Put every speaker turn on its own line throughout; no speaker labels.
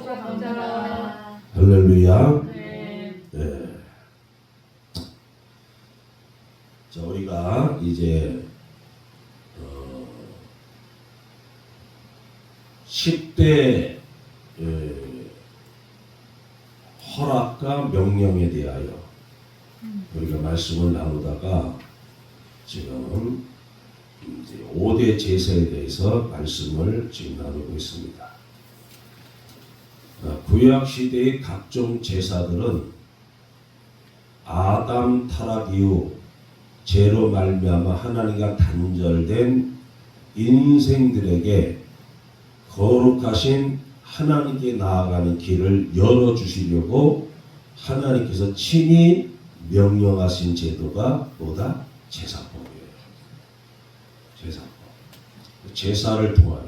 감사합니다.
할렐루야.
네.
네. 자, 우리가 이제 10대 허락과 명령에 대하여 우리가 말씀을 나누다가 지금 이제 5대 제사에 대해서 말씀을 지금 나누고 있습니다. 구약 시대의 각종 제사들은 아담 타락 이후 죄로 말미암아 하나님과 단절된 인생들에게 거룩하신 하나님께 나아가는 길을 열어주시려고 하나님께서 친히 명령하신 제도가 뭐다? 제사법이에요. 제사법. 제사를 통하여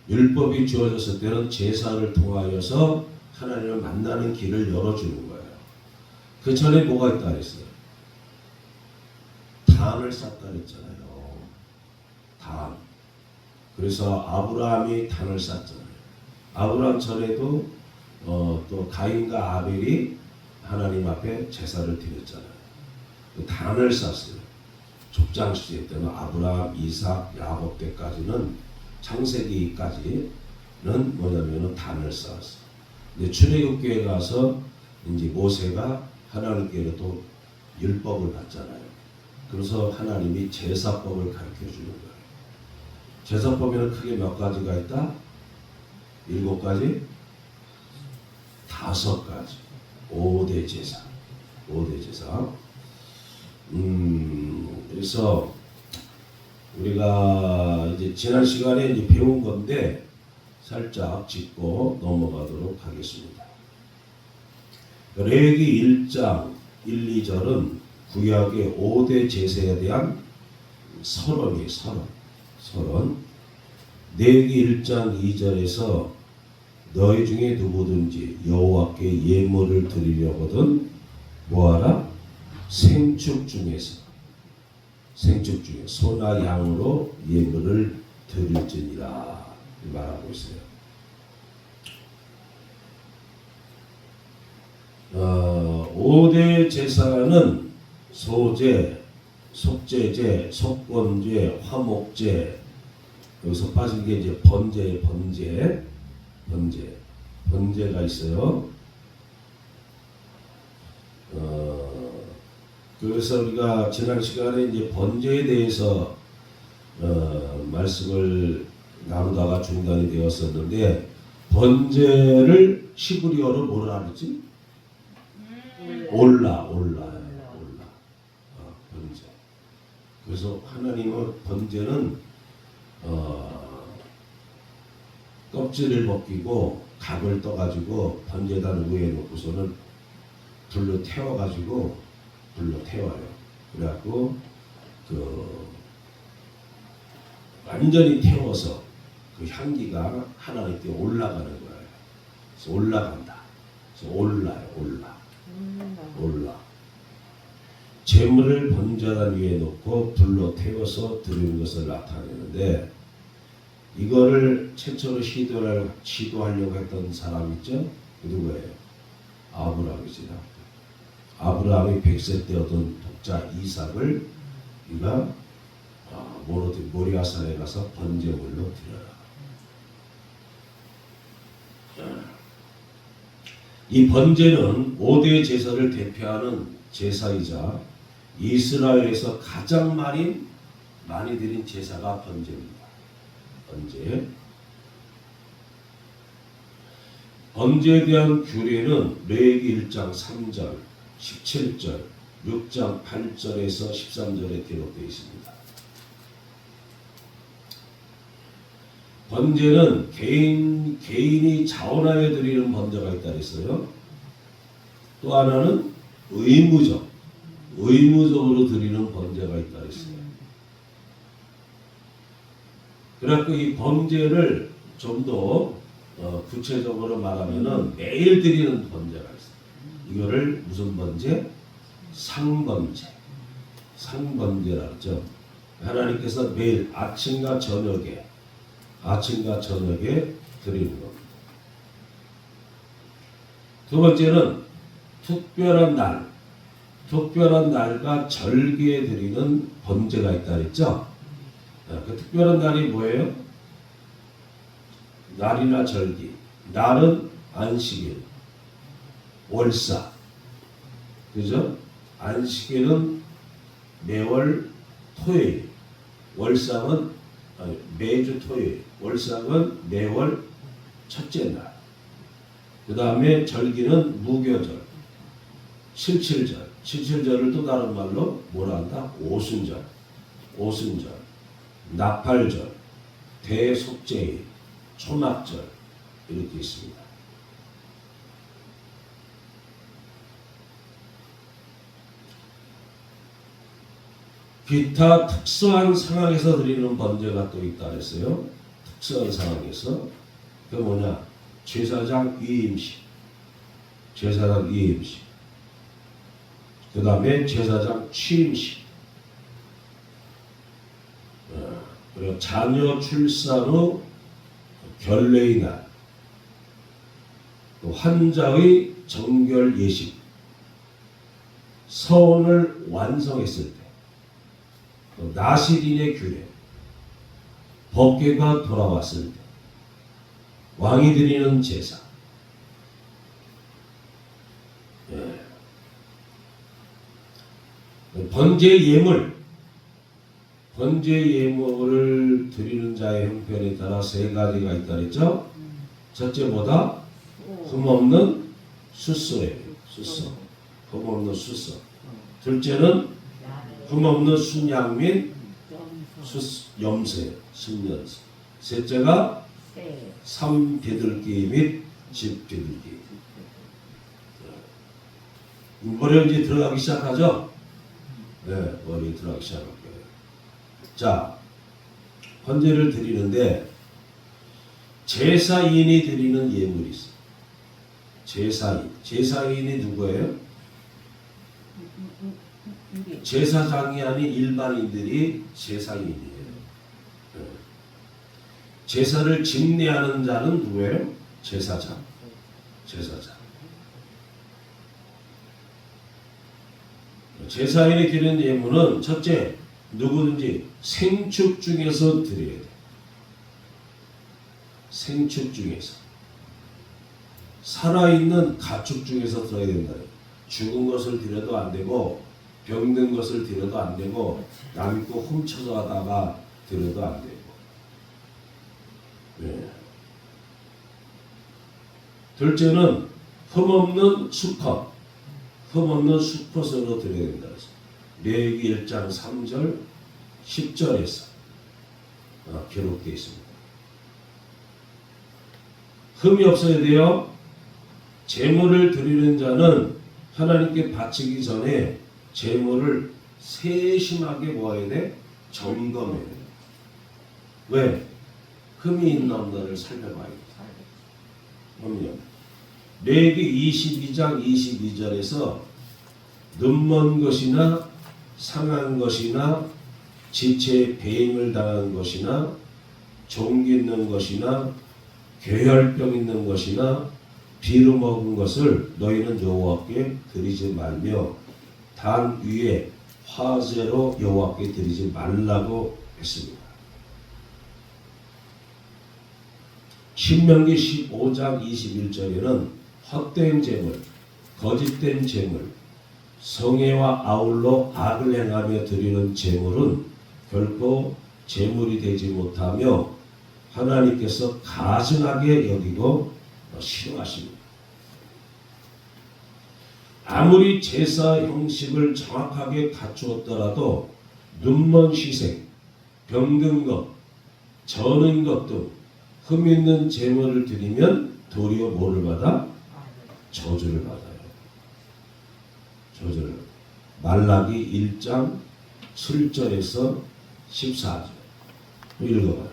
율법이 주어졌을 때는 제사를 통하여서 하나님을 만나는 길을 열어주는 거예요. 그 전에 뭐가 있다 그랬어요? 단을 쌓다 그랬잖아요. 단. 그래서 아브라함이 단을 쌓잖아요. 아브라함 전에도 또 가인과 아벨이 하나님 앞에 제사를 드렸잖아요. 단을 쌓았어요. 족장 시대 때는 아브라함, 이삭, 야곱 때까지는 창세기까지는 뭐냐면은 단을 쌓았어. 근데 출애굽기에 가서 이제 모세가 하나님께로부터 율법을 받잖아요. 그래서 하나님이 제사법을 가르쳐 주는 거예요. 제사법에는 크게 몇 가지가 있다? 7가지? 5가지. 5대 제사. 5대 제사. 그래서 우리가 이제 지난 시간에 이제 배운 건데 살짝 짚고 넘어가도록 하겠습니다. 레위기 1장 1, 2절은 구약의 5대 제사에 대한 서론이에요. 서론. 레위기 1장 2절에서 너희 중에 누구든지 여호와께 예물을 드리려거든 뭐하라? 생축 중에 소나 양으로 예물을 드릴지니라 말하고 있어요. 5대 제사는 소제, 속죄제, 속건제, 화목제, 여기서 빠진 게 이제 번제가 있어요. 그래서 우리가 지난 시간에 이제 번제에 대해서 말씀을 나누다가 중단이 되었었는데 번제를 시브리어로 뭐라 그러지? 올라. 번제. 그래서 하나님은 번제는 껍질을 벗기고 각을 떠가지고 번제단 위에 놓고서는 불로 태워요. 그래갖고 완전히 태워서 그 향기가 하나님께 올라가는 거예요. 그래서 올라간다. 그래서 올라. 재물을 번제단 위에 놓고 불로 태워서 드리는 것을 나타내는데 이거를 최초로 시도하려고 했던 사람 있죠? 누구예요? 아브라함이지. 아브라함이 100세 때 얻은 독자 이삭을 우리가 모리아산에 가서 번제물로 드려라. 이 번제는 5대 제사를 대표하는 제사이자 이스라엘에서 가장 많이 드린 제사가 번제입니다. 번제에 대한 규례는 레위기 1장 3절, 17절, 6장 8절에서 13절에 기록되어 있습니다. 번제는 개인이 자원하여 드리는 번제가 있다 했어요. 또 하나는 의무적으로 드리는 번제가 있다 했어요. 그래서 이 번제를 좀 더 구체적으로 말하면은 매일 드리는 번제가 있어요. 이거를 무슨 번제? 상번제라 하죠. 하나님께서 매일 아침과 저녁에 드리는 겁니다. 두 번째는 특별한 날, 특별한 날과 절기에 드리는 번제가 있다 그랬죠? 그 특별한 날이 뭐예요? 날이나 절기. 날은 안식일, 월사, 그죠? 안식일은 매월 토요일, 월상은 매주 토요일, 월상은 매월 첫째 날. 그 다음에 절기는 무교절, 칠칠절, 칠칠절을 또 다른 말로 뭐라 한다? 오순절, 오순절, 나팔절, 대속제일, 초막절 이렇게 있습니다. 기타 특수한 상황에서 드리는 번제가 또 있다 그랬어요. 특수한 상황에서 그 뭐냐? 제사장 위임식, 제사장 위임식, 그 다음에 제사장 취임식, 그리고 자녀 출산 후 결례의 날, 또 환자의 정결 예식, 서원을 완성했을 때, 또 나시린의 규례, 법궤가 돌아왔을 때, 왕이 드리는 제사, 번제 예물, 번제 예물을 드리는 자의 형편에 따라 세 가지가 있다 그랬죠? 첫째 뭐다? 흠없는 숫소예요. 숫소. 흠없는 숫소. 둘째는 흠없는 순양 및 염세, 순연세. 셋째가 삼비둘기 및 집비둘기. 머리에 이제 들어가기 시작하죠? 네, 머리에 들어가기 시작할 거예요. 자, 헌제를 드리는데 제사인이 드리는 예물이 있어요. 제사인. 제사인이 누구예요? 제사장이 아닌 일반인들이 제사인이에요. 제사를 집례하는 자는 누구예요? 제사장. 제사장. 제사인이 드리는 예물은 첫째, 누구든지 생축 중에서 드려야 돼. 생축 중에서. 살아있는 가축 중에서 드려야 된다. 죽은 것을 드려도 안 되고, 병든 것을 드려도 안 되고, 남의 거 훔쳐서 하다가 드려도 안 되고. 네. 둘째는 흠없는 수컷. 흠없는 수컷으로 드려야 된다. 레위기 1장 3절 10절에서 기록되어 있습니다. 흠이 없어야 돼요. 제물을 드리는 자는 하나님께 바치기 전에 제물을 세심하게 모아야 돼? 점검해야 돼. 왜? 흠이 있나 없나를 살펴봐야 돼. 흠이요. 레위기 22장 22절에서 눈먼 것이나 상한 것이나 지체에 배임을 당한 것이나 종기 있는 것이나 괴혈병 있는 것이나 비루 먹은 것을 너희는 여호와께 드리지 말며 단 위에 화제로 여호와께 드리지 말라고 했습니다. 신명기 15장 21절에는 헛된 제물, 거짓된 제물, 성애와 아울러 악을 행하며 드리는 제물은 결코 제물이 되지 못하며 하나님께서 가증하게 여기고 싫어하십니다. 아무리 제사 형식을 정확하게 갖추었더라도 눈먼 희생, 병든 것, 저는 것 등 흠 있는 제물을 드리면 도리어 뭐를 받아? 저주를 받아요. 저주를. 말라기 1장 7절에서 14절. 읽어봐요.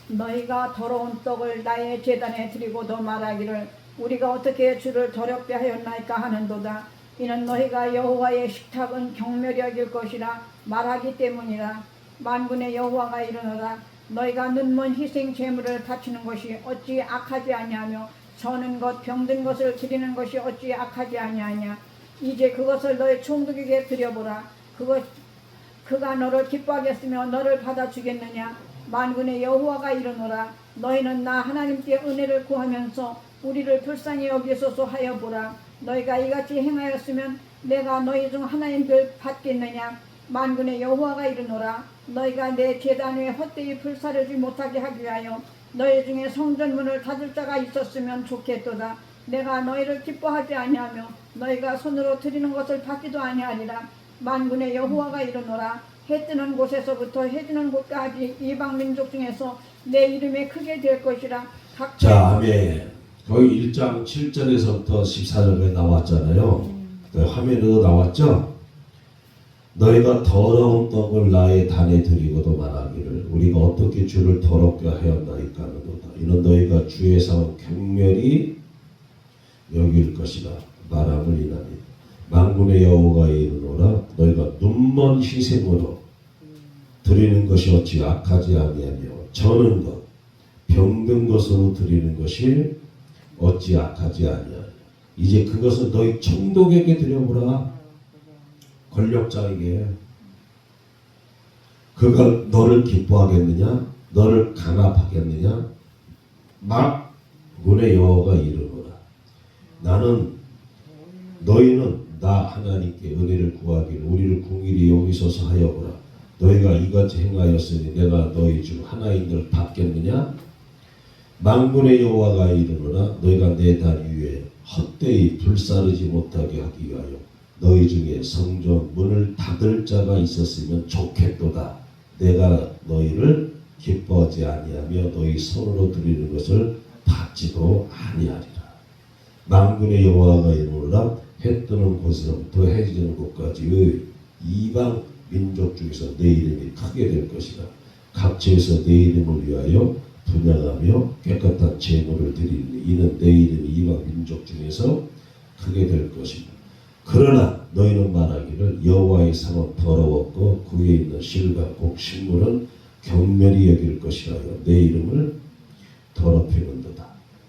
너희가 더러운 떡을 나의 제단에 드리고도 말하기를 우리가 어떻게 주를 더럽게 하였나이까 하는도다. 이는 너희가 여호와의 식탁은 경멸이 여길 것이라 말하기 때문이라. 만군의 여호와가 이르노라. 너희가 눈먼 희생 제물을 바치는 것이 어찌 악하지 아니하며 서는 것 병든 것을 드리는 것이 어찌 악하지 아니하냐. 이제 그것을 너희 총독에게 드려보라. 그가 너를 기뻐하겠으며 너를 받아주겠느냐. 만군의 여호와가 이르노라. 너희는 나 하나님께 은혜를 구하면서 우리를 불쌍히 여기소서 하여 보라. 너희가 이같이 행하였으면 내가 너희 중 하나님들 받겠느냐. 만군의 여호와가 이르노라. 너희가 내 제단 위에 헛되이 불사르지 못하게 하기 위하여 너희 중에 성전문을 닫을 자가 있었으면 좋겠도다. 내가 너희를 기뻐하지 아니하며 너희가 손으로 드리는 것을 받지도 아니하리라. 만군의 여호와가 이르노라. 해 뜨는 곳에서부터 해 지는 곳까지 이방 민족 중에서 내 이름이 크게 될 것이라.
자, 아멘. 거기 1장 7절에서부터 14절에 나왔잖아요. 화면에도 나왔죠? 너희가 더러운 떡을 나의 단에 드리고도 말하기를 우리가 어떻게 주를 더럽게 하였나이까 하노도다. 이는 너희가 주의 사원 경멸히 여길 것이라 말함을 이나니 만군의 여호와가 이르노라. 너희가 눈먼 희생으로 드리는 것이 어찌 악하지 아니하며 저는 것 병든 것으로 드리는 것이 어찌 악하지 아니하냐. 이제 그것을 너희 총독에게 드려보라. 권력자에게. 그가 너를 기뻐하겠느냐? 너를 강압하겠느냐? 만군의 여호와가 이르노라. 너희는 나 하나님께 은혜를 구하기를 우리를 궁일이 여기소서 하여보라. 너희가 이같이 행하였으니 내가 너희 중 하나인들 받겠느냐? 만군의 여호와가 이르노라. 너희가 내 단 위에 헛되이 불사르지 못하게 하기 위하여 너희 중에 성전 문을 닫을 자가 있었으면 좋겠도다. 내가 너희를 기뻐하지 아니하며 너희 손으로 드리는 것을 받지도 아니하리라. 만군의 여호와가 이르노라. 해 뜨는 곳에서부터 해 지는 곳까지의 이방 민족 중에서 내 이름이 크게 될 것이라. 각처에서 내 이름을 위하여 분양하며 깨끗한 제물을 드리니 이는 내 이름이 이방 민족 중에서 크게 될 것이다. 그러나 너희는 말하기를 여호와의 상은 더러웠고 그 위에 있는 실과 곡 식물은 경멸히 여길 것이라여 내 이름을 더럽히는도다.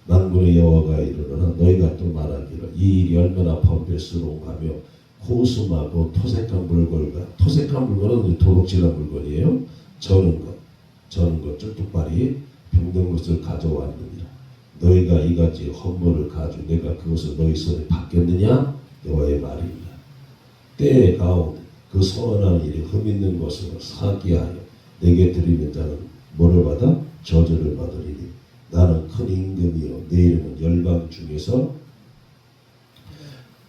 만군의 여호와가 이르노라. 너희가 또 말하기를 이 일이 얼마나 번뇌스러운가며 고수하고 토색한 물건과 토색한 물건은 도둑질한 물건이에요. 저는 것 쫄뚝발이 병든 것을 가져왔느니라. 너희가 이같이 헌물을 가지고 내가 그것을 너희 손에 받겠느냐? 여호와의 말입니다. 때에 가운데 그 선한 일이 흠있는 것으로 사기하여 내게 드리는 자는 뭐를 받아? 저주를 받으리니 나는 큰 임금이요 내 이름은 열방 중에서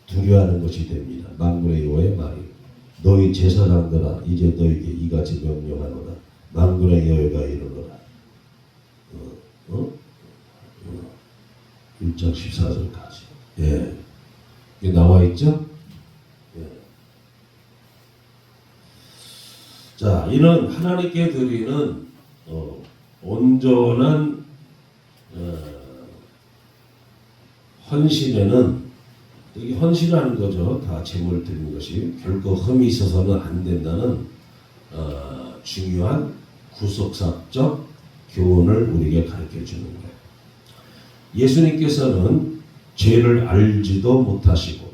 두려워하는 것이 됩니다. 만군의 여호와의 말이 너희 제사장들아 이제 너희에게 이같이 명령하노라. 만군의 여호와가 이르노라. 1장 14절까지. 예. 이게 나와 있죠? 예. 자, 이는 하나님께 드리는 온전한 헌신에는 이게 헌신하는 거죠. 다 제물 드리는 것이 결코 흠이 있어서는 안 된다는 중요한 구속사적 교훈을 우리에게 가르쳐 주는 거예요. 예수님께서는 죄를 알지도 못하시고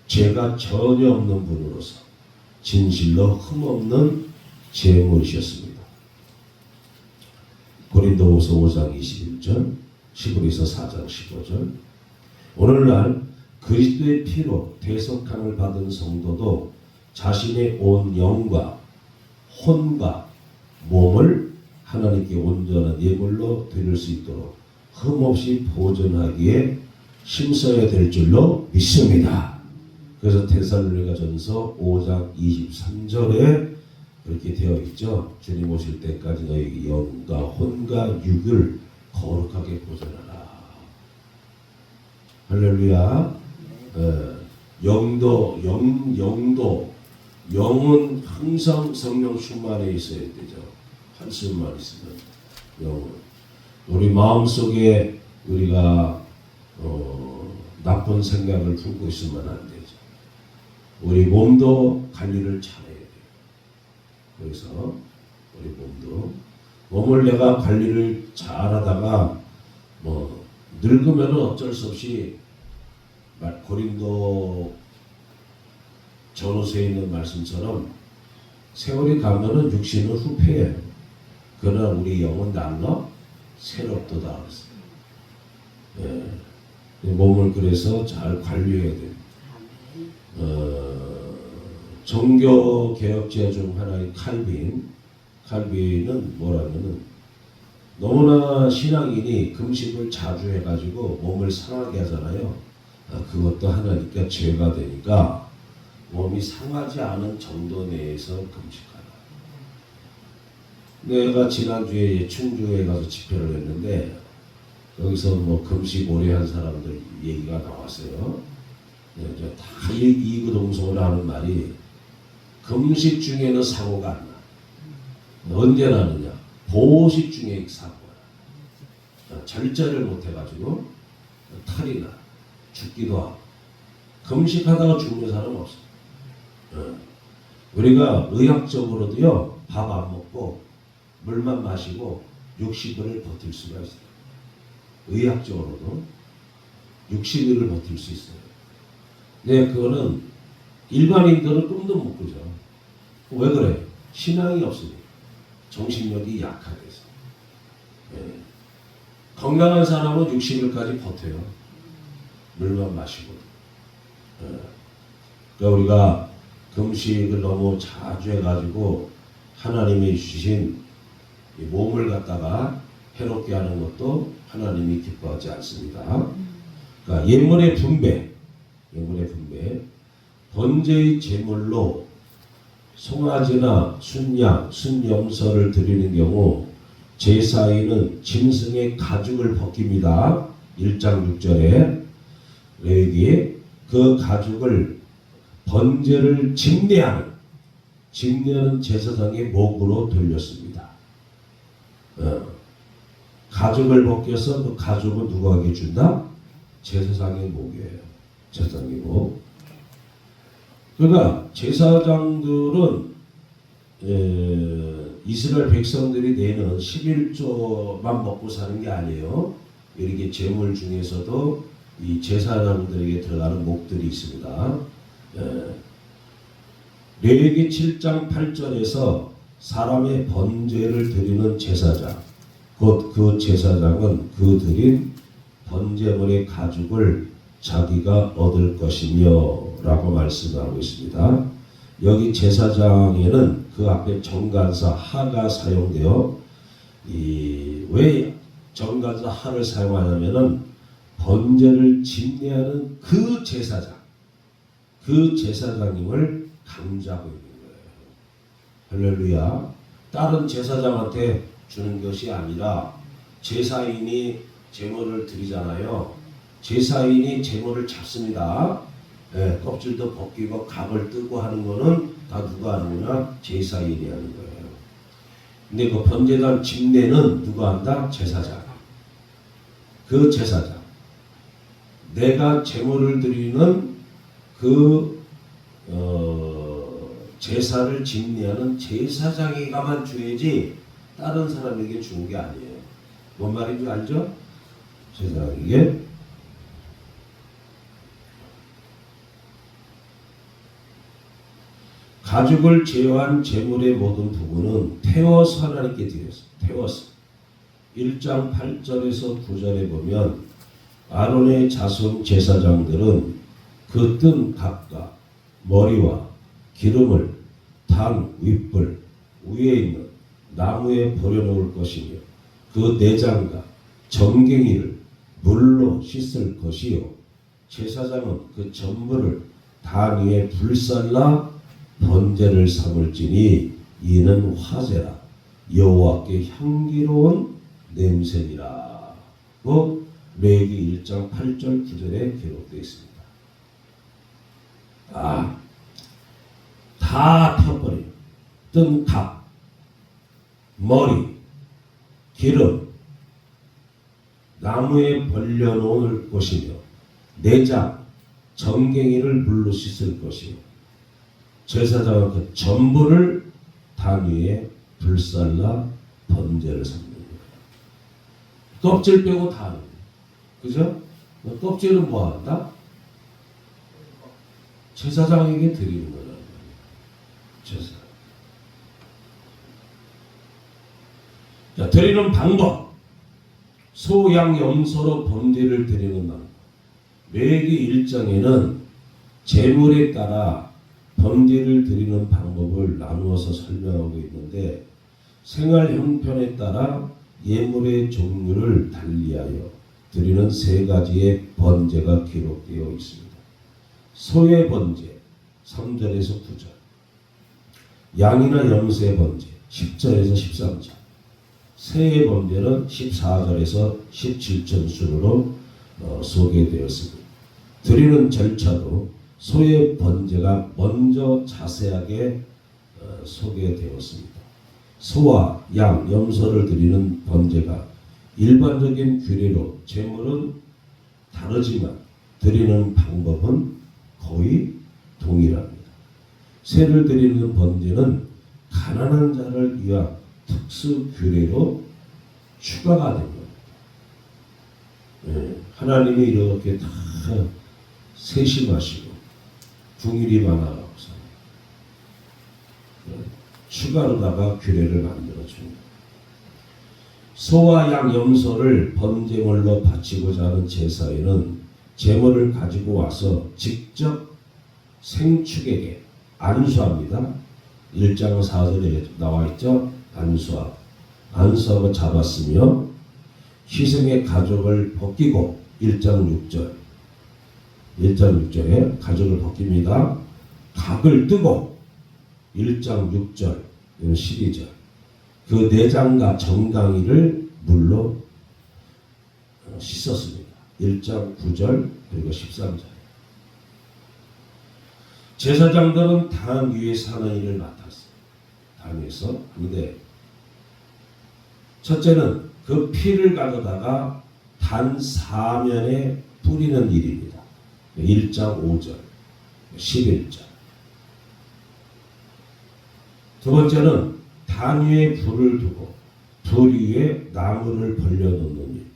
죄가 전혀 없는 분으로서 진실로 흠없는 제물이셨습니다. 고린도후서 5장 21절, 시브리서 4장 15절. 오늘날 그리스도의 피로 대속함을 받은 성도도 자신의 온 영과 혼과 몸을 하나님께 온전한 예물로 드릴 수 있도록 흠없이 보존하기에 힘써야 될 줄로 믿습니다. 그래서 데살로니가전서 5장 23절에 그렇게 되어 있죠. 주님 오실 때까지 너희 영과 혼과 육을 거룩하게 보존하라. 할렐루야. 영은 항상 성령 충만해 있어야 되죠. 한숨만 있으면 영은 우리 마음속에 우리가 나쁜 생각을 품고 있으면 안 되죠. 우리 몸도 관리를 잘해야 돼요. 그래서 우리 몸도 몸을 내가 관리를 잘하다가 늙으면 어쩔 수 없이 고린도 전후서에 있는 말씀처럼 세월이 가면은 육신은 후패해요. 그러나 우리 영은 날로 새롭도다 그랬어요. 예. 몸을 그래서 잘 관리해야 돼요. 종교 개혁자 중 하나인 칼빈은 뭐라면은 너무나 신앙인이 금식을 자주 해가지고 몸을 상하게 하잖아요. 그것도 하나니까 죄가 되니까 몸이 상하지 않은 정도 내에서 금식하라. 내가 지난주에 충주에 가서 집회를 했는데 여기서 금식 오래 한 사람들 얘기가 나왔어요. 네, 다 이구동성으로 하는 말이 금식 중에는 사고가 안 나. 언제 나느냐? 보식 중에 사고야. 절제를 못 해가지고 탈이 나. 죽기도 하고. 금식하다가 죽는 사람 없어. 우리가 의학적으로도요, 밥 안 먹고 물만 마시고 60일을 버틸 수가 있어요. 의학적으로도 60일을 버틸 수 있어요. 네, 그거는 일반인들은 꿈도 못 꾸죠. 왜 그래? 신앙이 없으니까. 정신력이 약하대서. 네. 건강한 사람은 60일까지 버텨요. 물만 마시고. 네. 그러니까 우리가 금식을 너무 자주 해가지고 하나님이 주신 이 몸을 갖다가 해롭게 하는 것도 하나님이 기뻐하지 않습니다. 그러니까 예물의 분배, 번제의 제물로 송아지나 순양, 순염소를 드리는 경우 제사인은 짐승의 가죽을 벗깁니다. 1장 6절에 레위기에 그 가죽을 번제를 집례하는 제사장의 목으로 돌렸습니다. 가죽을 벗겨서 그 가죽은 누구에게 준다? 제사장의 목이에요. 제사장의 목. 그러니까 제사장들은 이스라엘 백성들이 내는 11조만 먹고 사는 게 아니에요. 이렇게 제물 중에서도 이 제사장들에게 들어가는 목들이 있습니다. 레위기 7장 8절에서 사람의 번제를 드리는 제사장, 곧 그 제사장은 그 드린 번제물의 가죽을 자기가 얻을 것이며 라고 말씀하고 있습니다. 여기 제사장에는 그 앞에 정간사 하가 사용되어 왜 정간사 하를 사용하냐면은 번제를 집례하는 그 제사장님을 강조하고 있는 거예요. 할렐루야. 다른 제사장한테 주는 것이 아니라 제사인이 제물을 드리잖아요. 제사인이 제물을 잡습니다. 껍질도 벗기고 각을 뜨고 하는 거는 다 누가 하느냐? 제사인이 하는 거예요. 근데 그 번제단 집례는 누가 한다? 제사장. 그 제사장. 내가 제물을 드리는 그 제사를 집례하는 제사장이가만 줘야지 다른 사람에게 주는 게 아니에요. 뭔 말인지 알죠? 제사장에게. 가죽을 제어한 제물의 모든 부분은 태워서 하나님께 드렸어요. 태워서. 1장 8절에서 9절에 보면 아론의 자손 제사장들은 그 뜬 각과 머리와 기름을 단 윗불 위에 있는 나무에 버려놓을 것이며 그 내장과 점갱이를 물로 씻을 것이요 제사장은 그 전부를 단 위에 불살라 번제를 삼을지니 이는 화제라 여호와께 향기로운 냄새니라. 그 레위기 1장 8절 9절에 기록되어 있습니다. 다 펴버려요. 뜬 각, 머리, 기름, 나무에 벌려놓을 것이며 내장, 정갱이를 물로 씻을 것이요 제사장은 그 전부를 단 위에 불살라 번제를 삼는 거예요. 껍질 빼고 다 하는 거예요. 그죠? 껍질은 뭐 한다? 제사장에게 드리는 거란 말이에요. 제사. 자, 드리는 방법. 소, 양, 염소로 번제를 드리는 방법. 레위기 1장에는 제물에 따라 번제를 드리는 방법을 나누어서 설명하고 있는데 생활 형편에 따라 예물의 종류를 달리하여 드리는 세 가지의 번제가 기록되어 있습니다. 소의 번제 3절에서 9절, 양이나 염소의 번제 10절에서 13절, 새의 번제는 14절에서 17절 순으로 소개되었습니다. 드리는 절차도 소의 번제가 먼저 자세하게 소개되었습니다. 소와 양, 염소를 드리는 번제가 일반적인 규례로 제물은 다르지만 드리는 방법은 거의 동일합니다. 새를 드리는 번제는 가난한 자를 위한 특수 규례로 추가가 된 겁니다. 하나님이 이렇게 다 세심하시고 궁일이 많아서 추가로다가 규례를 만들어줍니다. 소와 양, 염소를 번제물로 바치고자 하는 제사에는 제물을 가지고 와서 직접 생축에게 안수합니다. 1장 4절에 나와 있죠. 안수하고 잡았으며 희생의 가죽을 벗기고 1장 6절에 가죽을 벗깁니다. 각을 뜨고 1장 6절 12절 그 내장과 정강이를 물로 씻었습니다. 1장 9절 그리고 13절. 제사장들은 단 위에 사는 일을 맡았어요. 단 위에서. 근데 첫째는 그 피를 가져다가 단 사면에 뿌리는 일입니다. 1장 5절 11절. 두 번째는 단 위에 불을 두고 불 위에 나무를 벌려놓는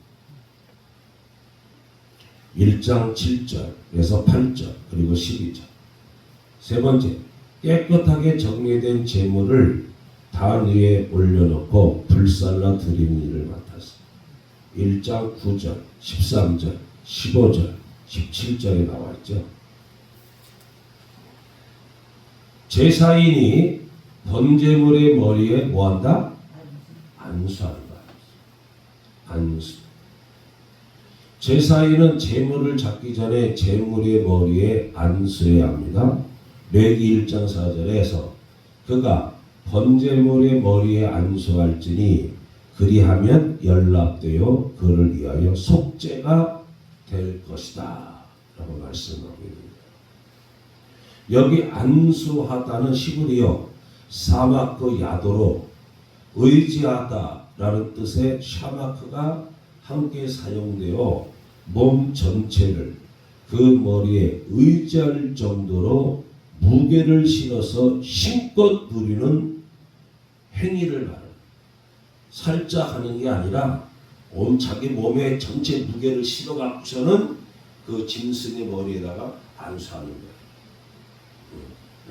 일. 1장 7절에서 8절 그리고 12절. 세 번째, 깨끗하게 정리된 제물을 단 위에 올려놓고 불살라 드리는 일을 맡았습니다. 1장 9절, 13절, 15절, 17절에 나와 있죠. 제사인이 번제물의 머리에 뭐한다? 안수한다. 안수. 제사인은 제물을 잡기 전에 제물의 머리에 안수해야 합니다. 레위기 1장 4절에서 그가 번제물의 머리에 안수할지니 그리하면 연락되어 그를 위하여 속죄가 될 것이다 라고 말씀하고 있습니다. 여기 안수하다는 히브리어 사마크 야도로 의지하다라는 뜻의 샤마크가 함께 사용되어 몸 전체를 그 머리에 의지할 정도로 무게를 실어서 힘껏 누리는 행위를 말합니다. 살짝 하는 게 아니라 온 자기 몸에 전체 무게를 실어갖고서는 그 짐승의 머리에다가 안수하는 거예요.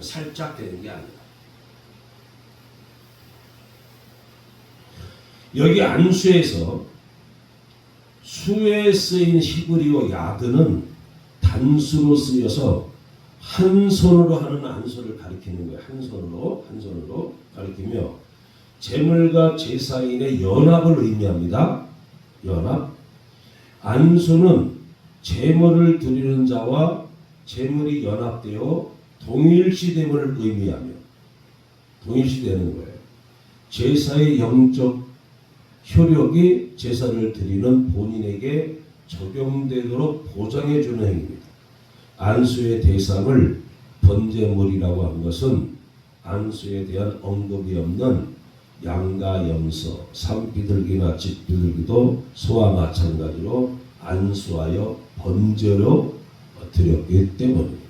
살짝 되는 게 아니라. 여기 안수에서 수에 쓰인 히브리어 야드는 단수로 쓰여서 한 손으로 하는 안수를 가리키는 거예요. 한 손으로 가리키며 제물과 제사인의 연합을 의미합니다. 연합. 안수는 제물을 드리는 자와 제물이 연합되어 동일시됨을 의미하며 동일시되는 거예요. 제사의 영적 효력이 제사를 드리는 본인에게 적용되도록 보장해주는 행위입니다. 안수의 대상을 번제물이라고 한 것은 안수에 대한 언급이 없는 양과 염소, 산비둘기나 집비둘기도 소와 마찬가지로 안수하여 번제로 드렸기 때문입니다.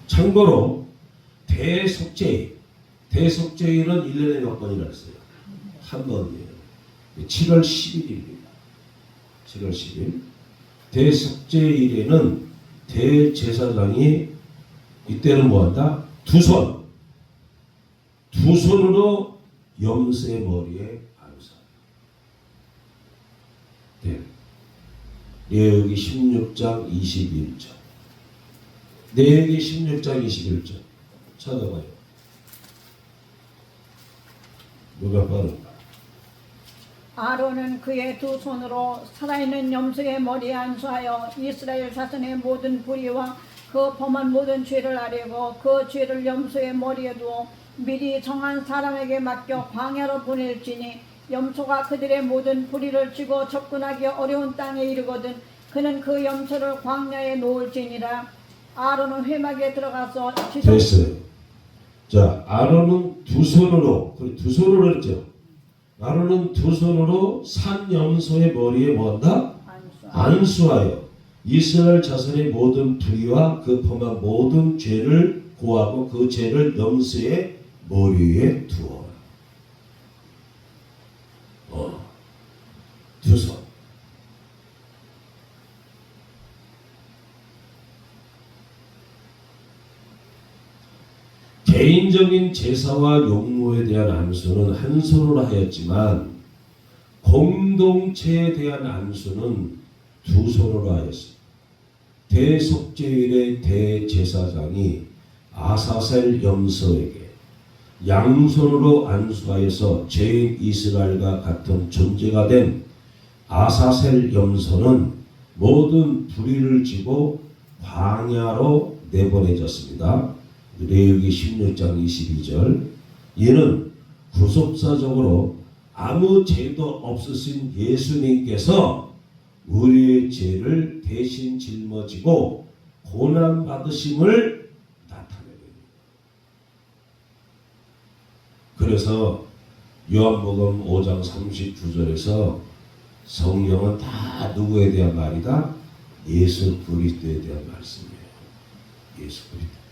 참고로 대속죄, 대속죄일은 1년에 몇 번이나 했어요? 한 번이에요. 7월 10일입니다. 7월 10일. 대속죄일에는 대제사장이 이때는 뭐한다? 두 손으로 염소의 머리에 안수. 네. 레위기 16장 21절. 레위기 16장 21절. 찾아봐요. 누가 빠른가?
아론은 그의 두 손으로 살아있는 염소의 머리에 안수하여 이스라엘 자손의 모든 불의와 그 범한 모든 죄를 아뢰고 그 죄를 염소의 머리에 두어 미리 정한 사람에게 맡겨 광야로 보낼지니 염소가 그들의 모든 불의를 쥐고 접근하기 어려운 땅에 이르거든 그는 그 염소를 광야에 놓을지니라. 아론은 회막에 들어가서
됐어요. 자, 아론은 두 손으로 했죠. 아론은 두 손으로 산 염소의 머리에 뭐한다? 안수하여 이스라엘 자손의 모든 불의와 그 범한 모든 죄를 고하고 그 죄를 염소의 머리 위에 두어라. 두 손. 개인적인 제사와 용모에 대한 안수는 한 손으로 하였지만 공동체에 대한 안수는 두 손으로 하였습니다. 대속죄일의 대제사장이 아사셀 염소에게 양손으로 안수하여서 죄인 이스라엘과 같은 존재가 된 아사셀 염소는 모든 불의를 지고 광야로 내보내졌습니다. 레위기 16장 22절. 이는 구속사적으로 아무 죄도 없으신 예수님께서 우리의 죄를 대신 짊어지고 고난 받으심을 나타내는. 그래서 요한복음 5장 39절에서 성경은 다 누구에 대한 말이다? 예수 그리스도에 대한 말씀이에요. 예수 그리스도.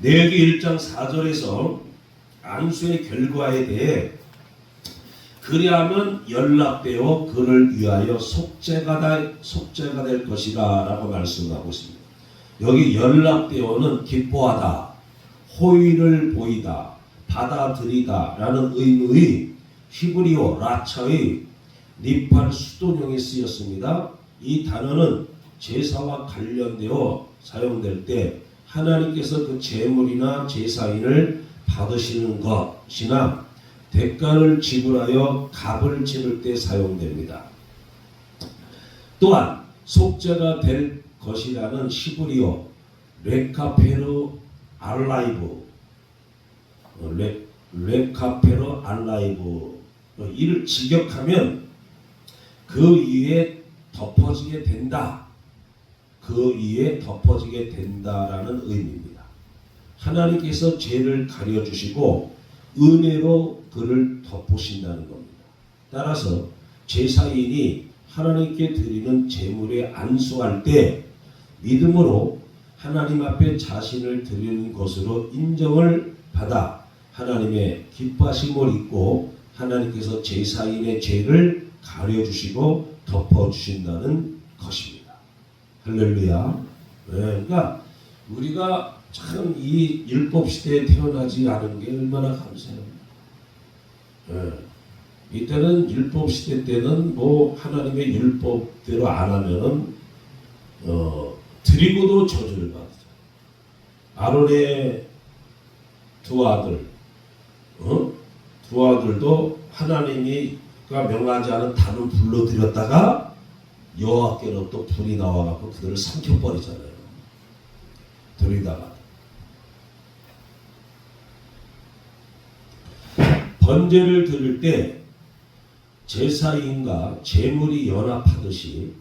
레위기 1장 4절에서 안수의 결과에 대해 그리하면 연락되어 그를 위하여 속죄가 될 것이다 라고 말씀하고 있습니다. 여기 연락되어는 기뻐하다, 호의를 보이다, 받아들이다 라는 의미의 히브리어 라차의 니팔 수도령이 쓰였습니다. 이 단어는 제사와 관련되어 사용될 때 하나님께서 그 제물이나 제사인을 받으시는 것이나 대가를 지불하여 값을 치를 때 사용됩니다. 또한 속죄가 될 것이라는 히브리어 레카페르 알라이브, 레카페르 알라이브, 이를 직역하면 그 위에 덮어지게 된다. 그 위에 덮어지게 된다라는 의미입니다. 하나님께서 죄를 가려주시고 은혜로 그를 덮으신다는 겁니다. 따라서 제사인이 하나님께 드리는 제물에 안수할 때 믿음으로 하나님 앞에 자신을 드리는 것으로 인정을 받아 하나님의 기뻐하심을 입고 하나님께서 제사인의 죄를 가려주시고 덮어주신다는 것입니다. 할렐루야. 네, 그러니까 우리가 참 이 율법 시대에 태어나지 않은 게 얼마나 감사해요. 네, 이때는 율법 시대 때는 뭐 하나님의 율법대로 안 하면은 드리고도 저주를 받죠. 아론의 두 아들도 하나님이가 명하지 않은 단을 불러들였다가 여호와께로부터 불이 나와갖고 그들을 삼켜버리잖아요. 들이다가 번제를 드릴 때 제사인과 제물이 연합하듯이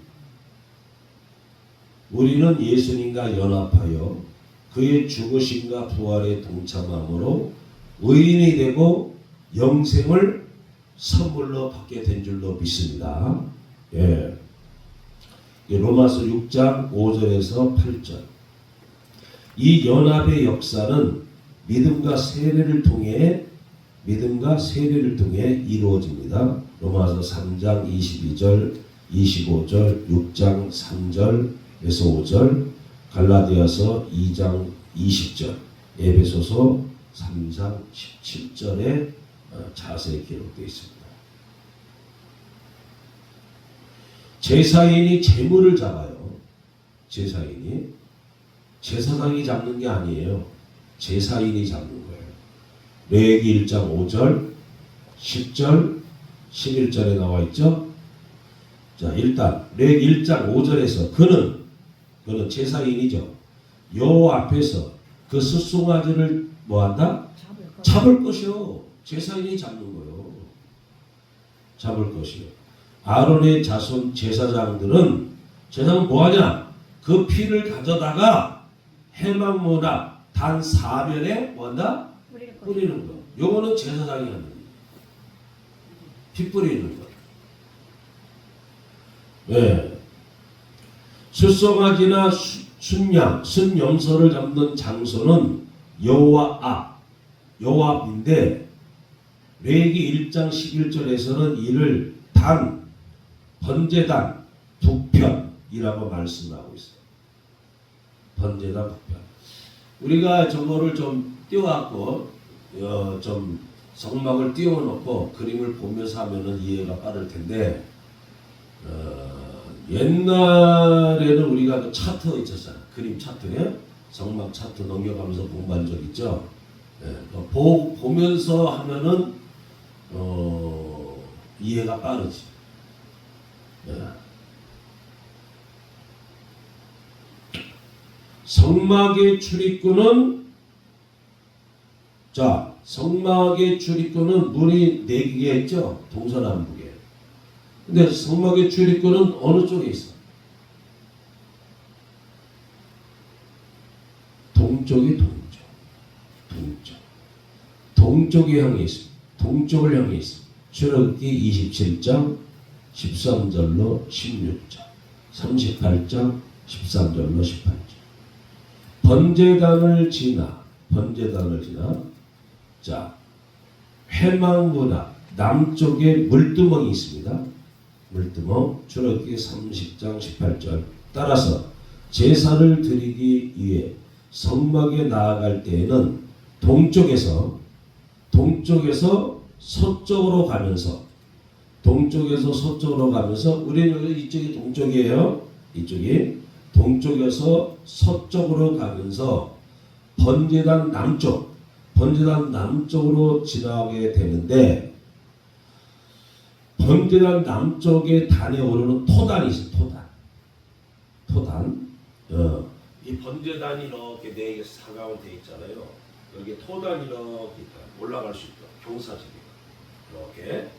우리는 예수님과 연합하여 그의 죽으심과 부활에 동참함으로 의인이 되고 영생을 선물로 받게 된 줄로 믿습니다. 예. 로마서 6장 5절에서 8절. 이 연합의 역사는 믿음과 세례를 통해 이루어집니다. 로마서 3장 22절, 25절, 6장 3절에서 5절, 갈라디아서 2장 20절, 에베소서 3장 17절에 자세히 기록되어 있습니다. 제사인이 제물을 잡아요. 제사인이 제사장이 잡는 게 아니에요. 제사인이 잡는 거예요. 레위기 1장 5절, 10절, 11절에 나와 있죠. 자, 일단 레위기 1장 5절에서 그는 제사인이죠. 여호와 앞에서 그 숫송아지를 뭐한다? 잡을 것이요. 제사인이 잡는 거요. 잡을 것이요. 아론의 자손 제사장은 뭐하냐? 그 피를 가져다가 해망모나 단 4변에 뭐한다? 뿌리는 거. 요거는 제사장이 하는 거예요. 피 뿌리는 거. 네. 숫송아지나 순양, 순염소를 잡는 장소는 여호와 앞인데 레위기 1장 11절에서는 이를 번제단 북편이라고 말씀하고 있어요. 번제단 북편. 우리가 저거를 좀 띄워갖고 좀 성막을 띄워놓고 그림을 보면서 하면은 이해가 빠를 텐데 옛날에는 우리가 그 차트 있었잖아. 그림 차트에 성막 차트 넘겨가면서 공부한 적 있죠. 예, 보면서 하면은 이해가 빠르지. 예. 성막의 출입구는 문이 4개가 있죠. 동서남북에. 근데 성막의 출입구는 어느 쪽에 있어? 동쪽에 동쪽에 향해 있습니다. 동쪽을 향해 있습니다. 출애굽기 27장 13절로 16절, 38장 13절로 18절. 번제단을 지나 자, 회망문 앞 남쪽에 물두멍이 있습니다. 물두멍. 출애굽기 30장 18절. 따라서 제사를 드리기 위해 성막에 나아갈 때에는 동쪽에서 서쪽으로 가면서 우리는 이쪽이 동쪽이에요. 이쪽이 동쪽에서 서쪽으로 가면서 번제단 남쪽으로 지나가게 되는데 번제단 남쪽에 단에 오르는 토단이 있어요. 토단. 이 번제단이 이렇게 4개 사각으로 되어 있잖아요. 여기 토단이 이렇게 올라갈 수 있다. 경사지기 이렇게.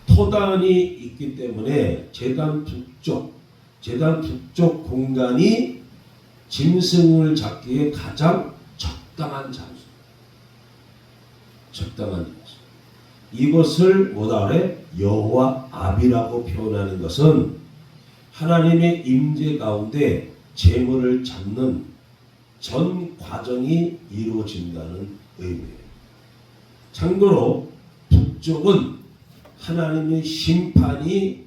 토단이 있기 때문에 제단 북쪽 공간이 짐승을 잡기에 가장 적당한 장소. 이것을 뭐다 그래? 여호와 앞이라고 표현하는 것은 하나님의 임재 가운데 제물을 잡는 전 과정이 이루어진다는 의미예요. 참고로 북쪽은 하나님의 심판이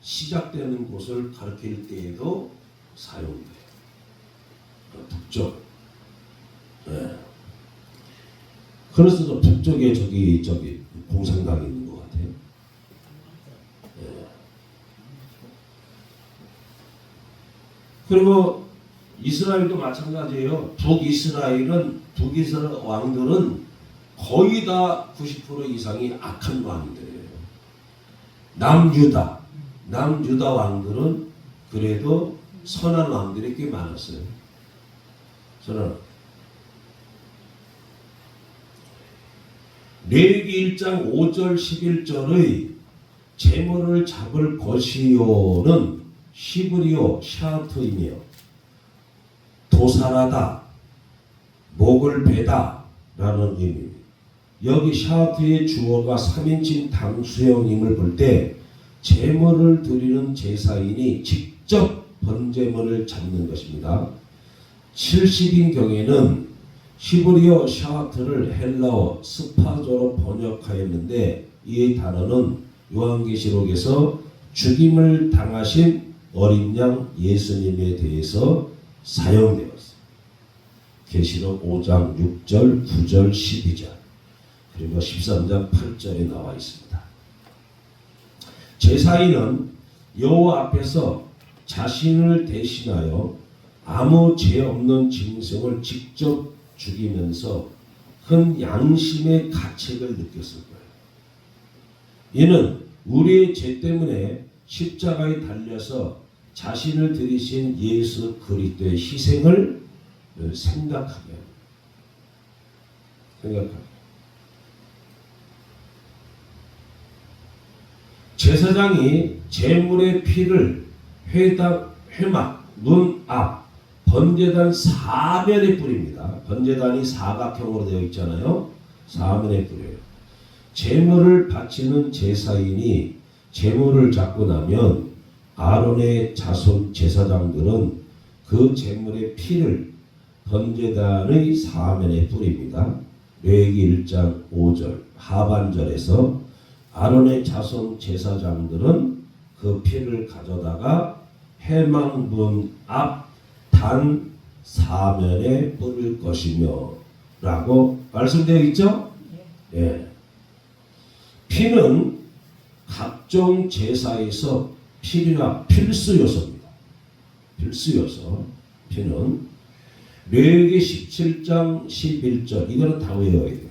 시작되는 곳을 가리킬 때에도 사용돼요. 북쪽. 네. 그래서 북쪽에 저기 공산당이 있는 것 같아요. 네. 그리고 이스라엘도 마찬가지예요. 북이스라엘 왕들은 거의 다 90% 이상이 악한 왕들이에요. 남유다 왕들은 그래도 선한 왕들이 꽤 많았어요. 레위기 1장 5절 11절의 제물을 잡을 것이요는 히브리어 샤트이며 도살하다, 목을 베다 라는 의미입니다. 여기 샤트의 주어가 3인칭 당수형임을 볼 때 제물을 드리는 제사인이 직접 번제물을 잡는 것입니다. 70인 경에는 히브리어 샤트를 헬라어 스파조로 번역하였는데 이 단어는 요한계시록에서 죽임을 당하신 어린 양 예수님에 대해서 사용되었습니다. 계시록 5장 6절, 9절, 12절 그리고 13장 8절에 나와 있습니다. 제사인은 여호와 앞에서 자신을 대신하여 아무 죄 없는 짐승을 직접 죽이면서 큰 양심의 가책을 느꼈을 거예요. 이는 우리의 죄 때문에 십자가에 달려서 자신을 들이신 예수 그리스도의 희생을 생각하게 합니다. 제사장이 제물의 피를 회막, 눈 앞, 번제단 사면에 뿌립니다. 번제단이 사각형으로 되어 있잖아요. 사면에 뿌려요. 제물을 바치는 제사인이 제물을 잡고 나면 아론의 자손 제사장들은 그 제물의 피를 번제단의 사면에 뿌립니다. 레위기 1장 5절 하반절에서 아론의 자손 제사장들은 그 피를 가져다가 회막문 앞 단 사면에 뿌릴 것이며 라고 말씀되어 있죠? 예. 피는 각종 제사에서 필수 요소입니다. 필수 요소. 피는 레위기 17장 11절 이거는 다 외워야 돼요.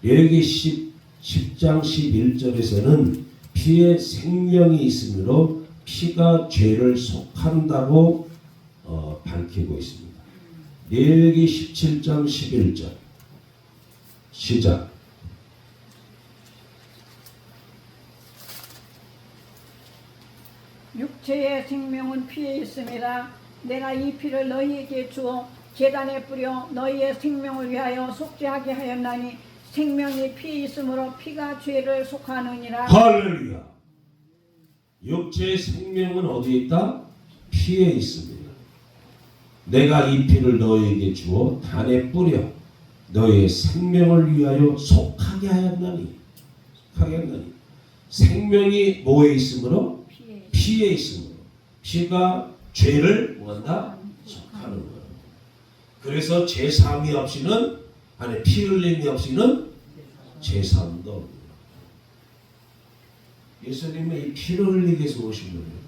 레위기 10장 11절에서는 피에 생명이 있으므로 피가 죄를 속한다고 밝히고 있습니다. 레위기 17장 11절 시작.
육체의 생명은 피에 있음이라. 내가 이 피를 너희에게 주어 제단에 뿌려 너희의 생명을 위하여 속죄하게 하였나니 생명이 피에 있으므로 피가 죄를 속하느니라.
할렐루야. 육체의 생명은 어디에 있다? 피에 있습니다. 내가 이 피를 너희에게 주어 단에 뿌려 너희의 생명을 위하여 속하게 하였나니. 생명이 뭐에 있으므로? 피에 있으므로. 피가 죄를 뭐한다? 속하는 거예요. 그래서 제3이 없이는 아니 피 흘림이 없이는 제3도 없는 예수님은 이 피를 흘리기 위해서 오신 거예요.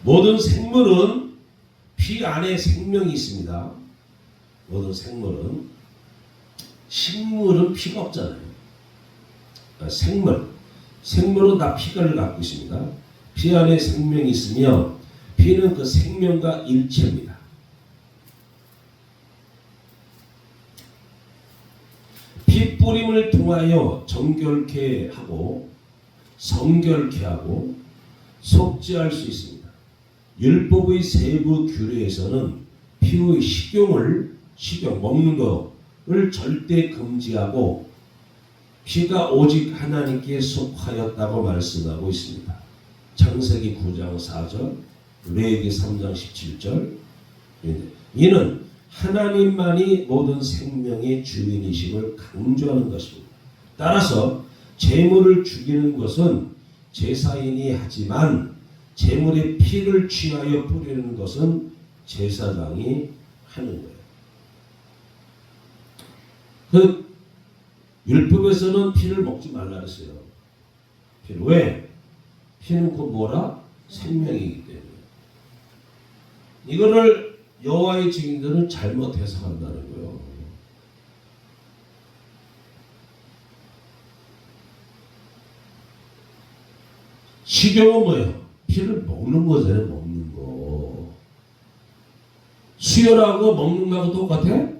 모든 생물은 피 안에 생명이 있습니다. 모든 생물은. 식물은 피가 없잖아요. 생물은 다 피를 갖고 있습니다. 피 안에 생명이 있으며 피는 그 생명과 일체입니다. 피 뿌림을 통하여 정결케 하고 성결케 하고 속죄할 수 있습니다. 율법의 세부 규례에서는 피의 식용 먹는 것을 절대 금지하고 피가 오직 하나님께 속하였다고 말씀하고 있습니다. 창세기 9장 4절, 레위기 3장 17절. 이는 하나님만이 모든 생명의 주인이심을 강조하는 것입니다. 따라서 제물을 죽이는 것은 제사인이 하지만 제물의 피를 취하여 뿌리는 것은 제사장이 하는 거예요. 그 율법에서는 피를 먹지 말라 그랬어요. 피를 왜? 피는 그 뭐라? 생명이기 때문에. 이거를 여호와의 증인들은 잘못 해석한다는 거예요. 식용은 뭐예요? 피를 먹는 거잖아요. 먹는 거. 수혈하고 먹는 거하고 똑같아?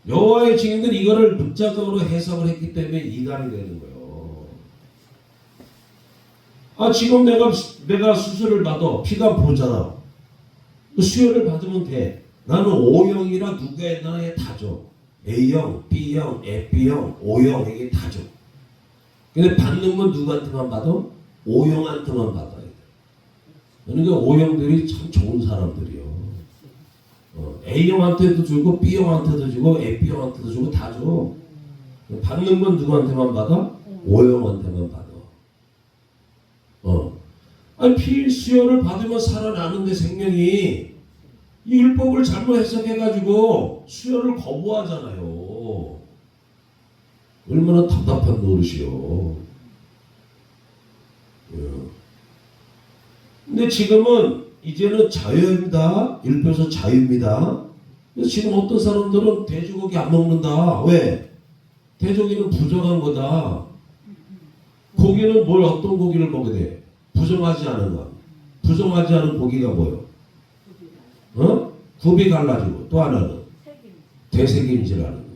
여호와의 증인들은 이거를 문자적으로 해석을 했기 때문에 이단이 되는 거예요. 지금 내가 수술을 받아 피가 보잖아. 수혈을 받으면 돼. 나는 O형이라 누가 했나 다 줘. A형, B형, FB형, O형에게 다 줘. 근데 받는 건 누구한테만 받아? O형한테만 받아야 돼. 그러니까 O형들이 참 좋은 사람들이요. A형한테도 주고 B형한테도 주고 FB형한테도 주고 다 줘. 받는 건 누구한테만 받아? O형한테만 받아. 아니 피 수혈을 받으면 살아나는데 생명이 이 율법을 잘못 해석해가지고 수혈을 거부하잖아요. 얼마나 답답한 노릇이요. 근데 지금은 이제는 자유입니다. 율법에서 자유입니다. 그래서 지금 어떤 사람들은 돼지고기 안 먹는다. 왜? 돼지고기는 부정한 거다. 고기는 뭘 어떤 고기를 먹어야 돼? 부정하지 않은 것. 부정하지 않은 고기가 뭐요? 굽이 갈라지고 또 하나는 되새김질하는 거예요.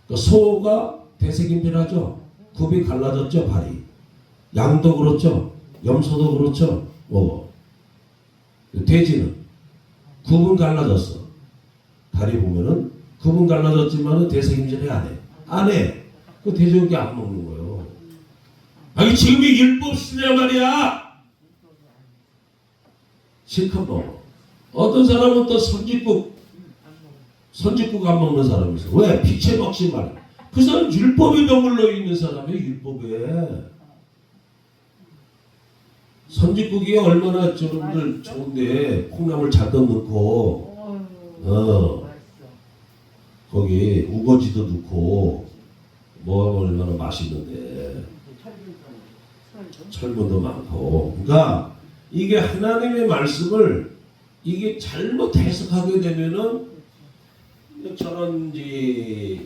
그러니까 소가 되새김질하죠. 굽이 갈라졌죠, 발이. 양도 그렇죠. 염소도 그렇죠. 돼지는 굽은 갈라졌어. 다리 보면은 굽은 갈라졌지만은 되새김질 안 해. 안 해. 그 돼지고기 안 먹는 거예요. 아니 지금이 율법 시대야 말이야. 실컷 먹어. 어떤 사람은 또 선짓국 안 먹는 사람이 있어. 왜? 피채 먹지 말라. 그 사람 율법에 머물러 있는 사람이에요. 율법에. 선짓국이 얼마나 저분들 좋은데 콩나물 잔뜩 넣고 거기 우거지도 넣고 뭐하고 얼마나 맛있는데 철분도 많고. 그러니까 이게 하나님의 말씀을 이게 잘못 해석하게 되면은 저런 이제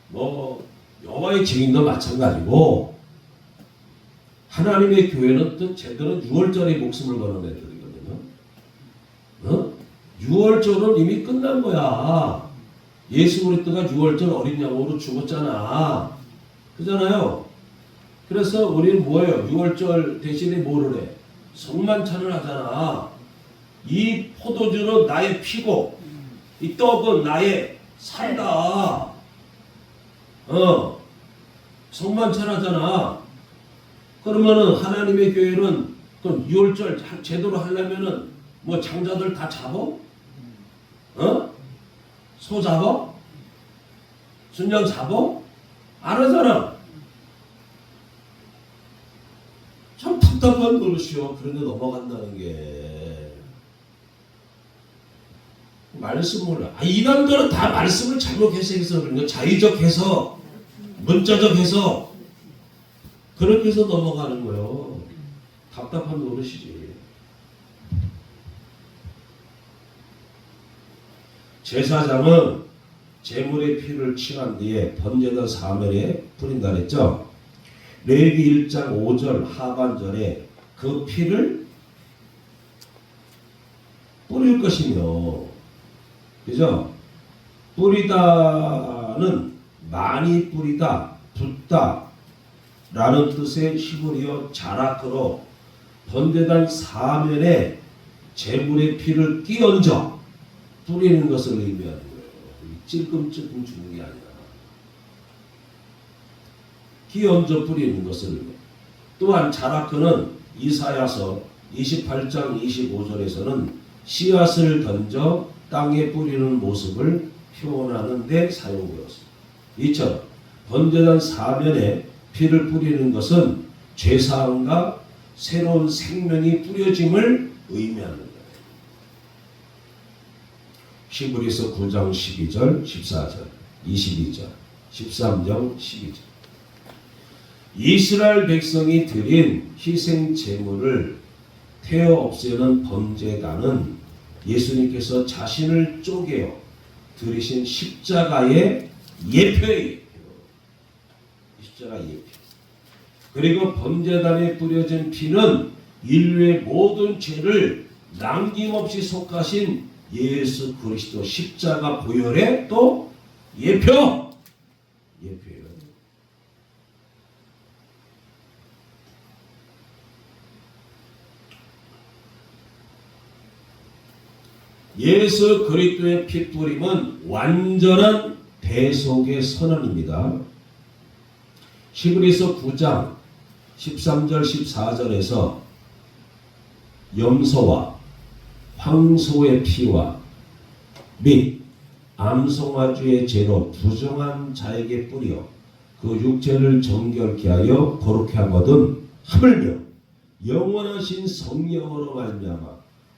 뭐 여호와의 증인도 마찬가지고 하나님의 교회는 또 제대로 6월절에 목숨을 거는 애들이거든요. 6월절은 이미 끝난 거야. 예수 그리스도가 6월절 어린 양으로 죽었잖아. 그잖아요. 그래서 우리는 뭐예요? 6월절 대신에 뭐를 해? 성만찬을 하잖아. 이 포도주는 나의 피고 이 떡은 나의 살다. 성만찬 하잖아. 그러면은 하나님의 교회는 그럼 6월절 제대로 하려면은 뭐 장자들 다 잡어? 소 잡어? 순양 잡어? 안 하잖아. 참 답답한 노릇이요. 그런데 넘어간다는 게. 말씀 몰라. 이단들은 다 말씀을 잘못 해석해서 그런 거. 자의적 해석, 문자적 해석. 그렇게 해서 넘어가는 거예요. 답답한 노릇이지. 제사장은 제물의 피를 칠한 뒤에 번제단 사면에 뿌린다 그랬죠. 레위기 1장 5절 하반절에 그 피를 뿌릴 것이며, 그죠? 뿌리다는 많이 뿌리다, 붓다 라는 뜻의 히브리어 자라크로 번제단 사면에 제물의 피를 끼얹어 뿌리는 것을 의미하는 거예요. 찔끔찔끔 주는 게 아니라 끼얹어 뿌리는 것을 의미해요. 또한 자라크는 이사야서 28장 25절에서는 씨앗을 던져 땅에 뿌리는 모습을 표현하는 데 사용되었습니다. 이처럼 번제단 사면에 피를 뿌리는 것은 죄사함과 새로운 생명이 뿌려짐을 의미하는 거예요. 히브리서 9장 12절, 14절, 22절, 13장 12절. 이스라엘 백성이 드린 희생 제물을 태워 없애는 번제단은 예수님께서 자신을 쪼개어 들이신 십자가의 예표예요. 십자가 예표. 그리고 번제단에 뿌려진 피는 인류의 모든 죄를 남김없이 속하신 예수 그리스도 십자가 보혈의 또 예표예요. 예수 그리스도의 핏뿌림은 완전한 대속의 선언입니다. 히브리서 9장 13절 14절에서 염소와 황소의 피와 및 암송아지의 죄로 부정한 자에게 뿌려 그 육체를 정결케 하여 거룩케 하거든 하물며 영원하신 성령으로 말미암아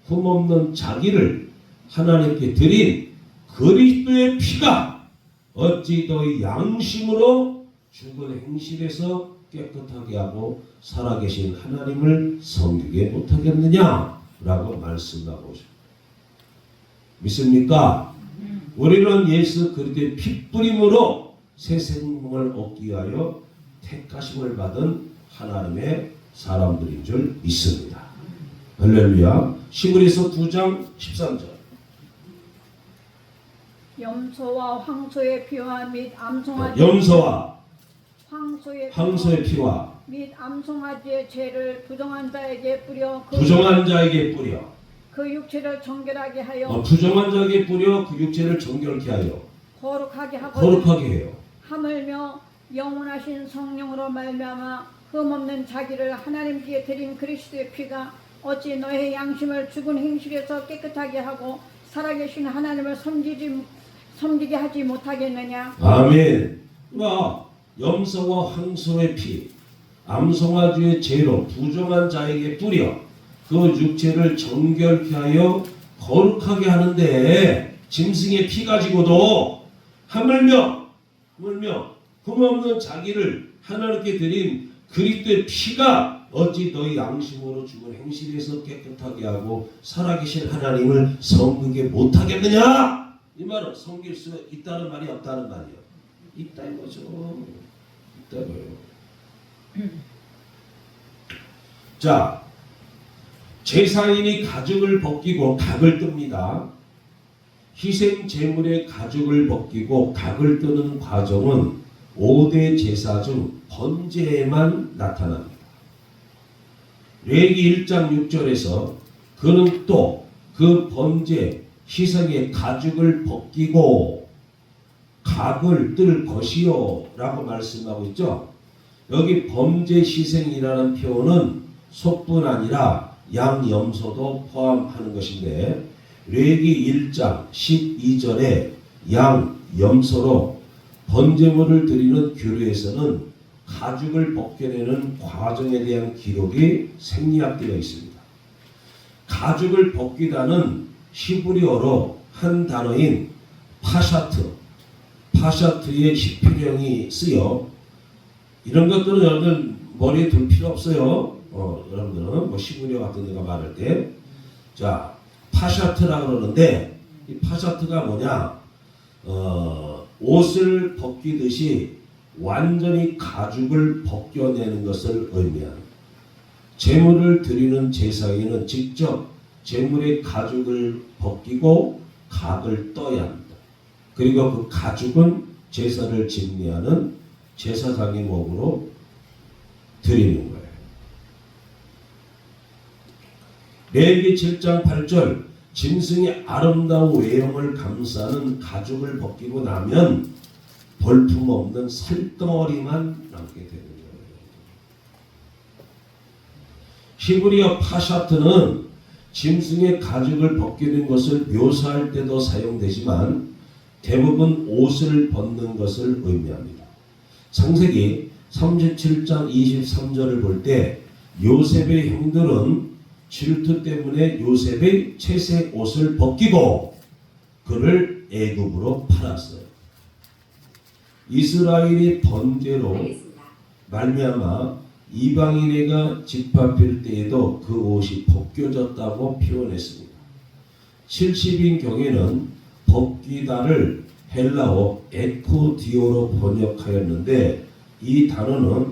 흠없는 자기를 하나님께 드린 그리스도의 피가 어찌 너희 양심으로 죽은 행실에서 깨끗하게 하고 살아계신 하나님을 섬기게 못하겠느냐 라고 말씀하고 있습니다. 믿습니까? 우리는 예수 그리스도의 핏뿌림으로 새 생명을 얻기 위하여 택하심을 받은 하나님의 사람들인 줄 믿습니다. 할렐루야. 히브리서 9장 13절.
염소와 황소의 피와 및 암송아지
염소와
황소의
피와
및 암송아지의 죄를 부정한 자에게 뿌려
부정한 자에게 뿌려
그 육체를 정결하게 하여
부정한 자에게 뿌려 그 육체를 정결케 하여
거룩하게 하고
거룩하게 해요.
하물며 영원하신 성령으로 말미암아 흠없는 자기를 하나님께 드린 그리스도의 피가 어찌 너의 양심을 죽은 행실에서 깨끗하게 하고 살아계신 하나님을 섬기게 하지 못하겠느냐.
아멘. 염소와 황소의 피, 암송아지의 죄로 부정한 자에게 뿌려 그 육체를 정결케 하여 거룩하게 하는데 짐승의 피 가지고도 하물며 흠없는 자기를 하나님께 드린 그리스도의 피가 어찌 너희 양심으로 죽은 행실에서 깨끗하게 하고 살아계신 하나님을 섬기게 못하겠느냐. 이 말은 섬길 수 있다는 말이 없다는 말이에요. 있다 이거죠. 있다고요. 자, 제사인이 가죽을 벗기고 각을 뜹니다. 희생 제물의 가죽을 벗기고 각을 뜨는 과정은 5대 제사 중 번제에만 나타납니다. 레위기 1장 6절에서 그는 또 그 번제 희생의 가죽을 벗기고 각을 뜰 것이요 라고 말씀하고 있죠. 여기 범죄 희생이라는 표현은 소뿐 아니라 양염소도 포함하는 것인데 레위기 1장 12절에 양염소로 번제물을 드리는 규례에서는 가죽을 벗겨내는 과정에 대한 기록이 생략되어 있습니다. 가죽을 벗기다는 히브리어로 한 단어인 파샤트의 히필형이 쓰여 이런 것들은 여러분들 머리에 둘 필요 없어요. 여러분들은 히브리어 같은 데가 말할 때 자 파샤트라 그러는데 이 파샤트가 뭐냐 옷을 벗기듯이 완전히 가죽을 벗겨내는 것을 의미합니다. 제물을 드리는 제사인은 직접 제물의 가죽을 벗기고 각을 떠야 합니다. 그리고 그 가죽은 제사를 집례하는 제사장의 몸으로 드리는 거예요. 레위기 7장 8절 짐승의 아름다운 외형을 감싸는 가죽을 벗기고 나면 볼품없는 살덩어리만 남게 되는 거예요. 히브리어 파샤트는 짐승의 가죽을 벗기는 것을 묘사할 때도 사용되지만 대부분 옷을 벗는 것을 의미합니다. 창세기 37장 23절을 볼 때 요셉의 형들은 질투 때문에 요셉의 채색 옷을 벗기고 그를 애굽으로 팔았어요. 이스라엘이 번제로 말미암아 이방인에게 집합할 때에도 그 옷이 벗겨졌다고 표현했습니다. 70인 경에는 벗기다를 헬라어 에쿠디오로 번역하였는데 이 단어는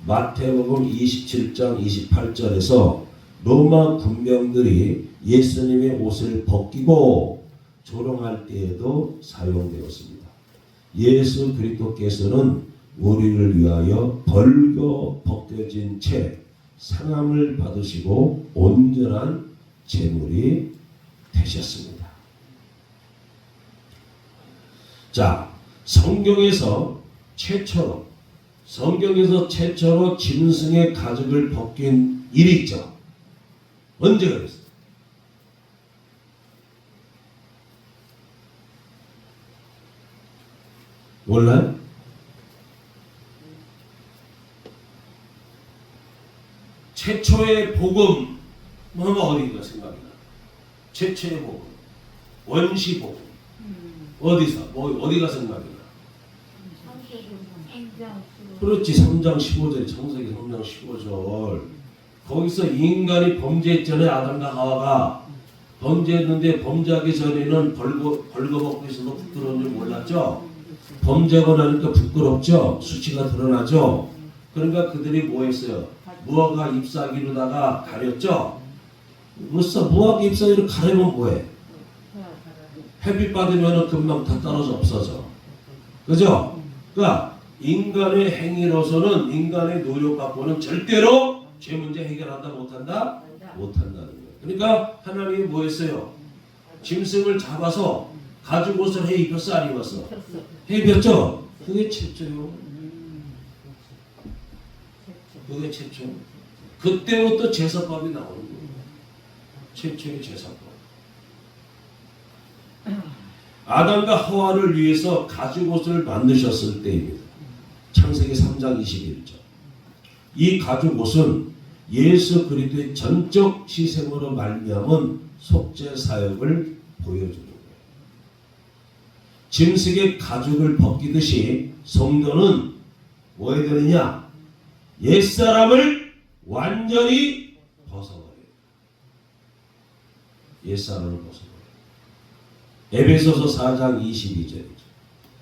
마태복음 27장 28절에서 로마 군병들이 예수님의 옷을 벗기고 조롱할 때에도 사용되었습니다. 예수 그리스도께서는 우리를 위하여 벌거 벗겨진 채 상함을 받으시고 온전한 제물이 되셨습니다. 자, 성경에서 최초로 짐승의 가죽을 벗긴 일이 있죠. 언제 그랬어요? 몰라요? 최초의 복음 하면 어디가 생각이 나? 최초의 복음, 원시 복음 어디서 어디가 생각이 나? 그렇지. 3장 15절 창세기 3장 15절 거기서 인간이 범죄했잖아요. 아담과 하와가 범죄했는데 범죄하기 전에는 벌거벗고 있어도 부끄러운 줄 몰랐죠. 범죄하고 나니까 부끄럽죠. 수치가 드러나죠. 그러니까 그들이 뭐 했어요? 무화과 잎사귀로다가 가렸죠. 무화과 잎사귀로 가리면 뭐해? 햇빛 받으면 금방 다 떨어져 없어져. 그죠? 그러니까 인간의 행위로서는 인간의 노력 갖고는 절대로 죄 문제 해결한다 못한다? 못한다는 거예요. 그러니까 하나님이 뭐 했어요? 짐승을 잡아서 가죽 옷을 해 입혔어 안 입었어? 해 입혔죠? 그게 최초요. 그게 최초. 그때부터 제사법이 나오는 거예요. 최초의 제사법. 아담과 하와를 위해서 가죽 옷을 만드셨을 때입니다. 창세기 3장 21절. 이 가죽 옷은 예수 그리스도의 전적 희생으로 말미암은 속죄 사역을 보여주는 거예요. 짐승의 가죽을 벗기듯이 성도는 뭐 해야 되느냐? 옛사람을 완전히 벗어버려요. 옛사람을 벗어버려요. 에베소서 4장 22절이죠.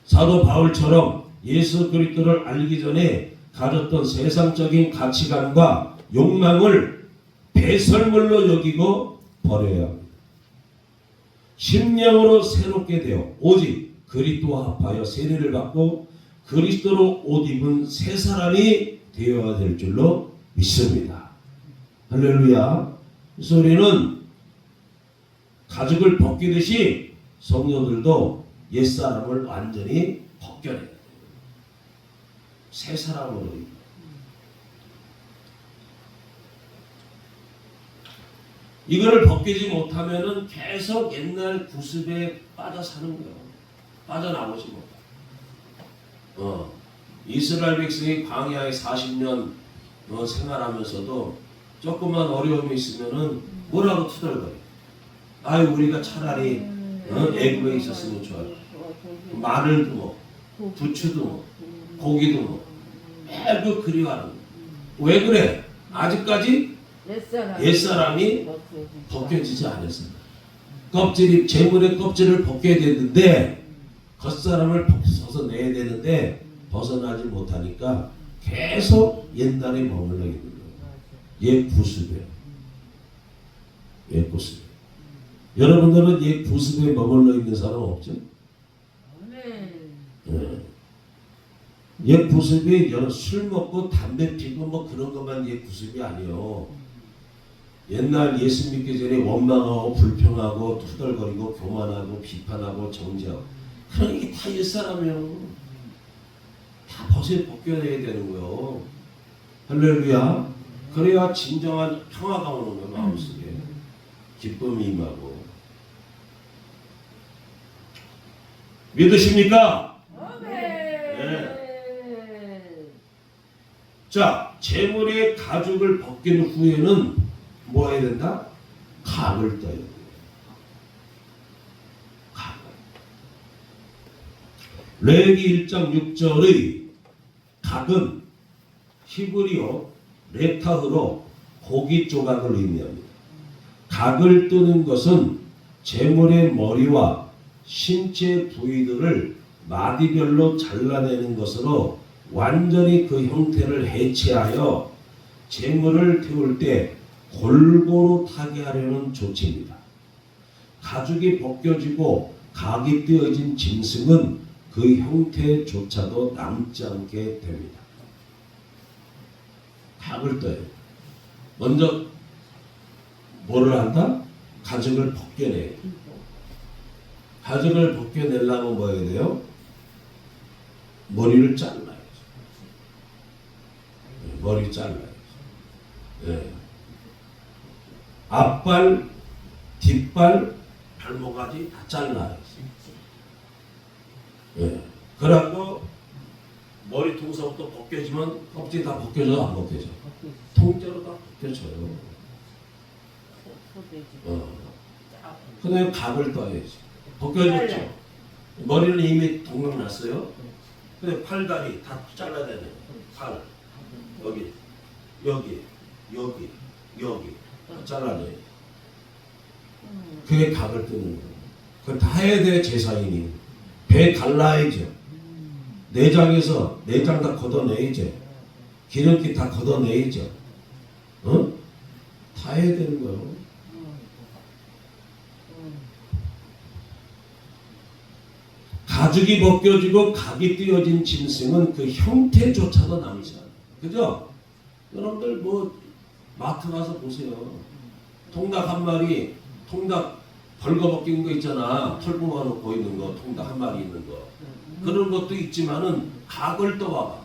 사도 바울처럼 예수 그리스도를 알기 전에 가졌던 세상적인 가치관과 욕망을 배설물로 여기고 버려야 합니다. 심령으로 새롭게 되어 오직 그리스도와 합하여 세례를 받고 그리스도로 옷 입은 새 사람이 되어야 될 줄로 믿습니다. 할렐루야. 그래서 우리는 가죽을 벗기듯이 성도들도 옛사람을 완전히 벗겨내야 돼요. 새 사람으로. 이거를 벗기지 못하면은 계속 옛날 구습에 빠져 사는 거예요. 빠져나오지 못해. 이스라엘 백성이 광야에 40년 생활하면서도 조금만 어려움이 있으면은 뭐라고 투덜거려. 아유 우리가 차라리 애굽에 있었으면 좋아요. 마늘도 먹고 부추도 먹고 고기도 먹고 매일 그리워하는 거예요. 왜 그래? 아직까지 옛사람이 벗겨지지 않았습니다. 재물의 껍질을 벗겨야 되는데 겉사람을 벗어서 내야 되는데 벗어나지 못하니까 계속 옛날에 머물러 있는 거예요. 옛 구습에. 옛 구습에. 여러분들은 옛 구습에 머물러 있는 사람 없죠? 네. 옛 구습이 술 먹고 담배 피고 뭐 그런 것만 옛 구습이 아니에요. 옛날 예수 믿기 전에 원망하고 불평하고 투덜거리고 교만하고 비판하고 정죄하고 그런 게 다 옛사람이에요. 다 벗겨내야 되는 거예요. 할렐루야. 그래야 진정한 평화가 오는 거예요. 마음속에. 기쁨이 임하고. 믿으십니까? 네. 자, 재물의 가죽을 벗긴 후에는 뭐 해야 된다? 각을 떠야 돼요. 각을. 레위기 1장 6절의 각은 히브리어 레타흐로 고기 조각을 의미합니다. 각을 뜨는 것은 재물의 머리와 신체 부위들을 마디별로 잘라내는 것으로 완전히 그 형태를 해체하여 재물을 태울 때 골고루 타게 하려는 조치입니다. 가죽이 벗겨지고 각이 떼어진 짐승은 그 형태조차도 남지 않게 됩니다. 각을 떠요. 먼저 뭐를 한다? 가죽을 벗겨내요. 가죽을 벗겨내려면 뭐 해야 돼요? 머리를 잘라야죠. 머리 잘라야죠. 예. 앞발, 뒷발, 발목까지 다 잘라야죠. 예. 그러고 머리통서부터 벗겨지면 껍질이 다 벗겨져 안 벗겨져? 통째로 다 벗겨져요. 그다음에 각을 떠야지. 벗겨졌죠. 머리는 이미 동강 났어요. 근데 팔다리 다 잘라야 되는 거예요. 팔 여기 다 잘라내요. 그게 각을 뜨는 거예요. 그걸 다 해야 돼. 제사인이 배 갈라야죠. 내장에서 내장 다 걷어내야죠. 기름기 다 걷어내야죠. 어? 다 해야 되는 거예요. 가죽이 벗겨지고 각이 띄어진 짐승은 그 형태조차도 남지 않아요. 그죠? 여러분들 뭐 마트 가서 보세요. 통닭 한 마리, 통닭 벌거벗긴 거 있잖아. 털 뽑아놓고 있는 거, 통닭 한 마리 있는 거. 그런 것도 있지만은 각을 떠봐봐.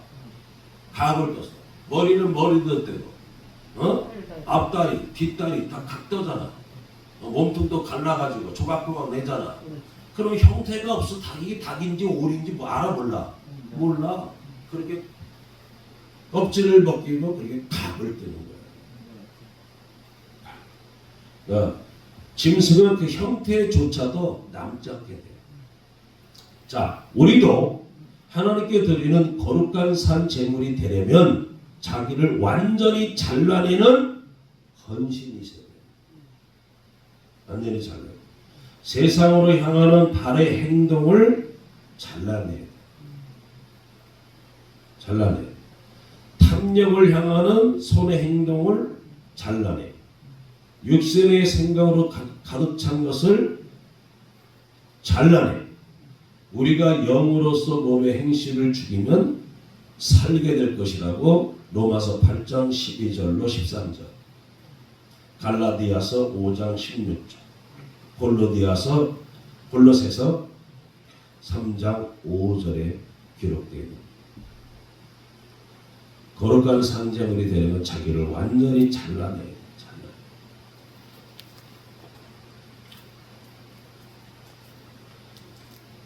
각을 떴어. 머리는 머리도 떼고, 앞다리, 뒷다리 다 각 떠잖아. 몸통도 갈라가지고 조각조각 내잖아. 그럼 형태가 없어. 이게 닭인지 오리인지 뭐 알아 몰라. 몰라. 그렇게 껍질을 벗기고 그렇게 각을 뜨는 거야. 그러니까 짐승은 그 형태조차도 남지 않게 돼요. 자, 우리도 하나님께 드리는 거룩한 산 제물이 되려면 자기를 완전히 잘라내는 헌신이 있어야 돼요. 완전히 잘라내요. 세상으로 향하는 발의 행동을 잘라내요. 잘라내요. 탐욕을 향하는 손의 행동을 잘라내요. 육신의 생각으로 가득 찬 것을 잘라내요. 우리가 영으로서 몸의 행실을 죽이면 살게 될 것이라고 로마서 8장 12절로 13절, 갈라디아서 5장 16절, 골로새서 3장 5절에 기록되어 있습니다. 거룩한 산제물이 되려면 자기를 완전히 잘라내요.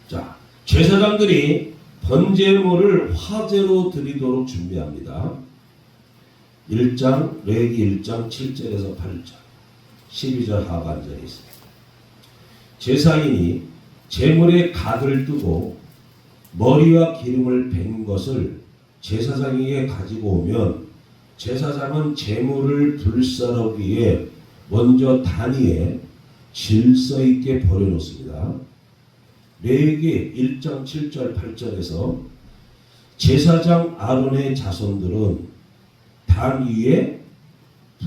자, 제사장들이 번제물을 화제로 드리도록 준비합니다. 1장, 레위기 1장 7절에서 8절, 12절 하반절에 있습니다. 제사인이 제물에 각을 뜨고 머리와 기름을 벤 것을 제사장에게 가지고 오면 제사장은 제물을 불사르기에 먼저 단위에 질서 있게 버려놓습니다. 레위기 1장 7절 8절에서 제사장 아론의 자손들은 단 위에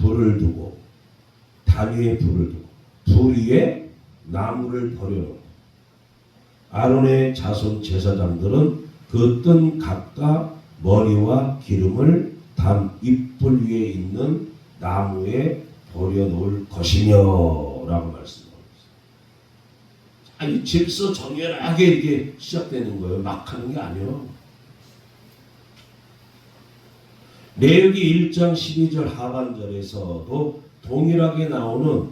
불을 두고 불 위에 나무를 버려놓고 아론의 자손 제사장들은 그 뜬 각과 머리와 기름을 단 윗불 위에 있는 나무에 버려놓을 것이며 라고 말씀합니다. 아니, 질서 정연하게 이게 시작되는 거예요. 막 하는 게 아니에요. 레위기 1장 12절 하반절에서도 동일하게 나오는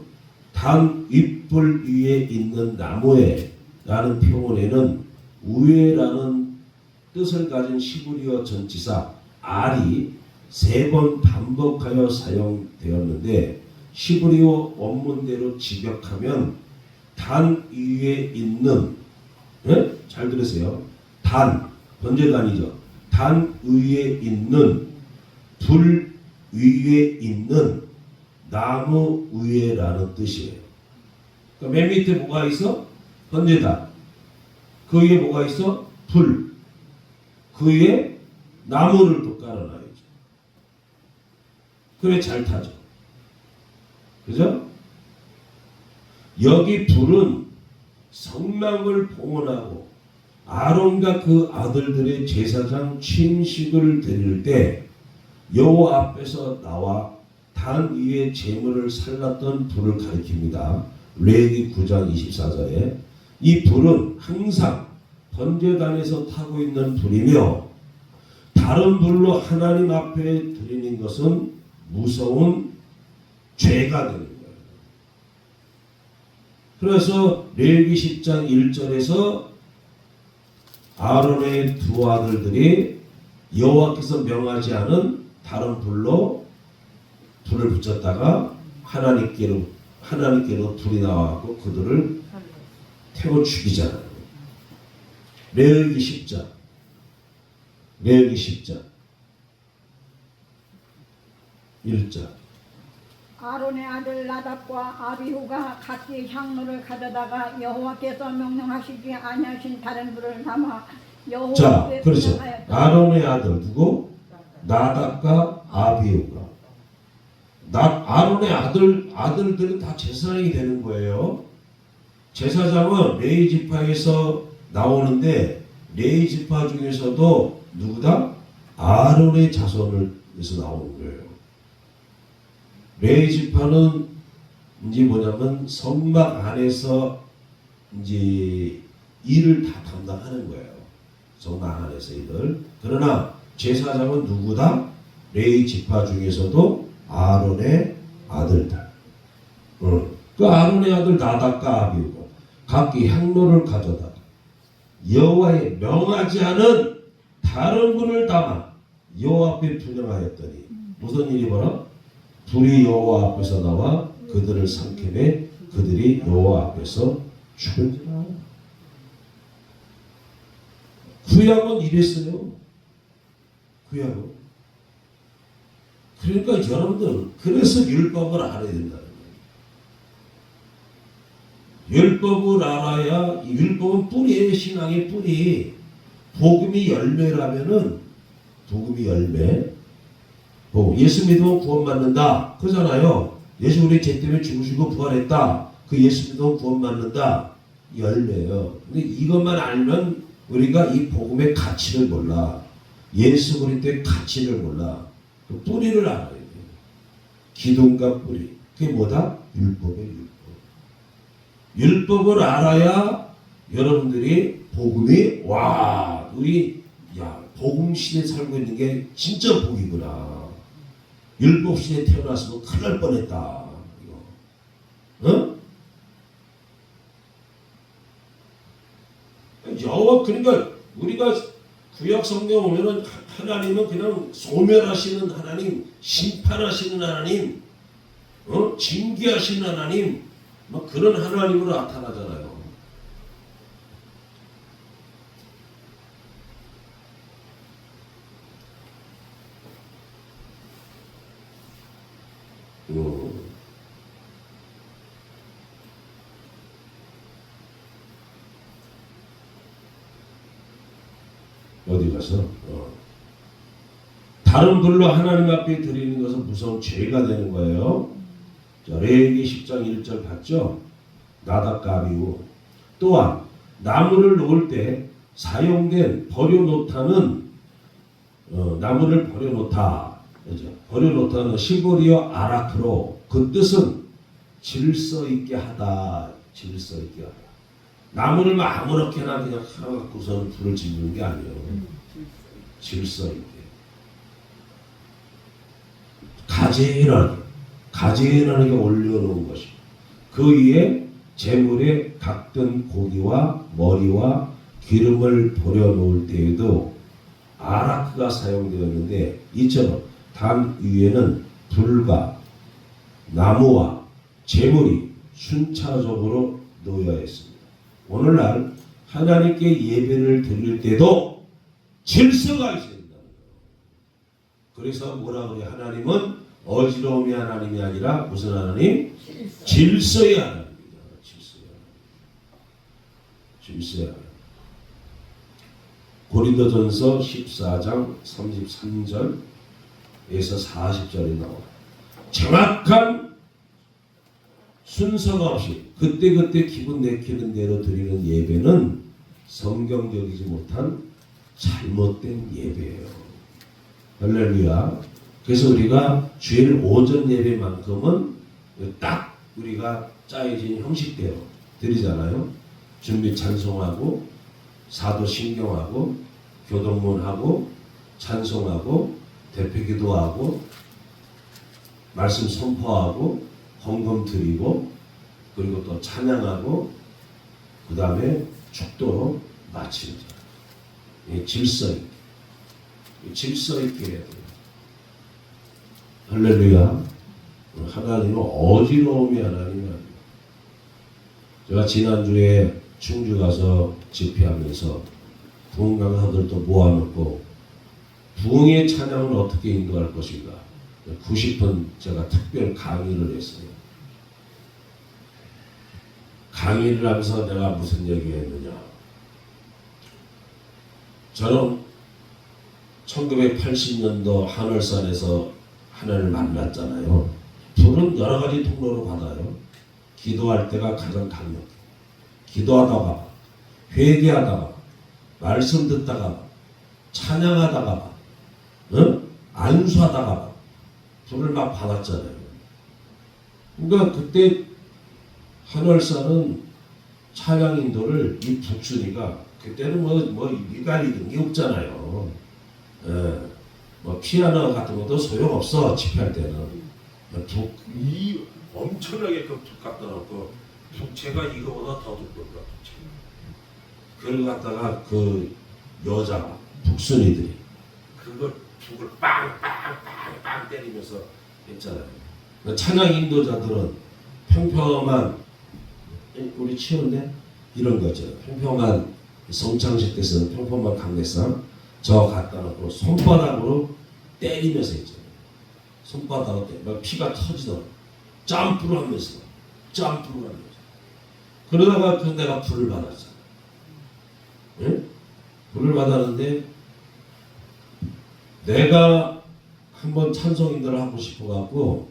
단 윗불 위에 있는 나무에 라는 표현에는 우에라는 뜻을 가진 시브리어 전치사 알이 3번 반복하여 사용되었는데 시브리어 원문대로 직역하면 단 위에 있는, 잘 들으세요. 번제단이죠. 단 위에 있는, 불 위에 있는, 나무 위에라는 뜻이에요. 그러니까 맨 밑에 뭐가 있어? 번제단. 그 위에 뭐가 있어? 불. 그 위에 나무를 또 깔아놔야죠. 그래 잘 타죠. 그죠? 여기 불은 성막을 봉헌하고 아론과 그 아들들의 제사장 취임식을 드릴 때 여호와 앞에서 나와 단 위에 제물을 살랐던 불을 가리킵니다. 레위기 9장 24절에 이 불은 항상 번제단에서 타고 있는 불이며 다른 불로 하나님 앞에 드리는 것은 무서운 죄가 되는 거예요. 그래서 레위기 10장 1절에서 아론의 두 아들들이 여호와께서 명하지 않은 다른 불로 불을 붙였다가 하나님께로 불이 나와서 그들을 태워 죽이잖아요. 레위기 10장 1절
아론의 아들 나답과 아비후가 각기 향로를 가져다가 여호와께서 명령하시지 아니하신 다른 불을 담아
자,
여호와께
그렇죠.
분양하였다.
아론의 아들 누구? 나답과 아비후가. 아론의 아들들은 다 제사장이 되는 거예요. 제사장은 레위 지파에서 나오는데 레위 지파 중에서도 누구다? 아론의 자손에서 나오는 거예요. 레위 지파는 이제 뭐냐면 성막 안에서 이제 일을 다 담당하는 거예요. 성막 안에서 일을. 그러나 제사장은 누구다? 레위 지파 중에서도 아론의 아들들. 그 아론의 아들 나답과 아비후가 각기 향로를 가져다가 여호와의 명하지 않은 다른 불을 담아 여호와 앞에 분양하였더니 무슨 일이 벌어? 불이 여호와 앞에서 나와 그들을 삼키매 그들이 여호와 앞에서 죽은지라. 구약은 이랬어요. 구약은. 그러니까 여러분들 그래서 율법을 알아야 된다는 거예요. 율법을 알아야 율법은 뿌리예요. 신앙의 뿌리. 복음이 열매라면은 복음이 열매. 예수 믿으면 구원받는다. 그러잖아요. 예수 우리 죄 때문에 죽으시고 부활했다. 그 예수 믿으면 구원받는다. 열매예요. 근데 이것만 알면 우리가 이 복음의 가치를 몰라. 예수 그리스도의 가치를 몰라. 그 뿌리를 알아야 돼요. 기둥과 뿌리. 그게 뭐다? 율법의 율법. 율법을 알아야 여러분들이 복음이 우리 복음 시대에 살고 있는 게 진짜 복이구나. 율법 시대에 태어났으면 큰일 날 뻔했다. 이거. 그러니까 우리가 구약 성경 오면은 하나님은 그냥 소멸하시는 하나님, 심판하시는 하나님, 징계하시는 하나님, 그런 하나님으로 나타나잖아요. 어디 가서 다른 불로 하나님 앞에 드리는 것은 무서운 죄가 되는 거예요. 자, 레위기 10장 1절 봤죠? 나답과 아비후. 또한 나무를 놓을 때 사용된 버려놓다는 나무를 버려놓다. 그죠? 버려놓다는 시보리어 아라크로 그 뜻은 질서 있게 하다. 질서 있게 하다. 나무를 아무렇게나 그냥 하나 갖고서는 불을 지르는 게 아니에요. 질서 있게. 가재라는 게 올려놓은 것이. 그 위에 제물에 각든 고기와 머리와 기름을 버려놓을 때에도 아라크가 사용되었는데 이처럼 단 위에는 불과 나무와 제물이 순차적으로 놓여야 했습니다. 오늘날 하나님께 예배를 드릴 때도 질서가 있어야 된다는 거예요. 그래서 뭐라 그래요? 하나님은 어지러움의 하나님이 아니라 무슨 하나님? 질서의 하나님입니다. 질서의 하나님. 고린도전서 14장 33절에서 40절이 나와요. 정확한 순서가 없이 그때그때 기분 내키는 대로 드리는 예배는 성경적이지 못한 잘못된 예배예요. 할렐루야. 그래서 우리가 주일 오전 예배만큼은 딱 우리가 짜여진 형식대로 드리잖아요. 준비 찬송하고 사도신경하고 교동문하고 찬송하고 대표기도하고 말씀 선포하고 헌금 드리고 그리고 또 찬양하고 그 다음에 축도로 마치는 이 질서 있게 질서 있게 해야 돼요. 할렐루야. 하나님은 어지러움이 하나님이 아니에요. 제가 지난주에 충주 가서 집회하면서 부흥 강사들도 모아놓고 부흥의 찬양을 어떻게 인도할 것인가 90분 제가 특별 강의를 했어요. 강의를 하면서 내가 무슨 얘기했느냐. 저는 1980년도 하늘산에서 하나님을 만났잖아요. 불은 여러 가지 통로로 받아요. 기도할 때가 가장 강력해. 기도하다가 회개하다가 말씀 듣다가 찬양하다가 안수하다가 불을 막 받았잖아요. 그러니까 그때 하늘산은 찬양 인도를 이 북순이가 그때는 뭐 이갈이 등이 없잖아요. 뭐 피아노 같은 것도 소용없어 집회할 때는. 이 엄청나게 그 북 갖다 놓고 북채가 이거보다 더 두껍다. 그걸 갖다가 그 여자가 북순이들이 그걸 북을 빵빵빵빵 때리면서 했잖아요. 찬양 인도자들은 평평한 우리 치원대 이런 거 있잖아요. 평평한 성창식 때 쓰는 평평한 강대상 저 갖다 놓고 손바닥으로 때리면서 했잖아요. 손바닥으로 막 피가 터지더라고. 점프를 하면서 그러다가 그 내가 불을 받았잖아. 응? 불을 받았는데 내가 한번 찬송 인도를 하고 싶어갖고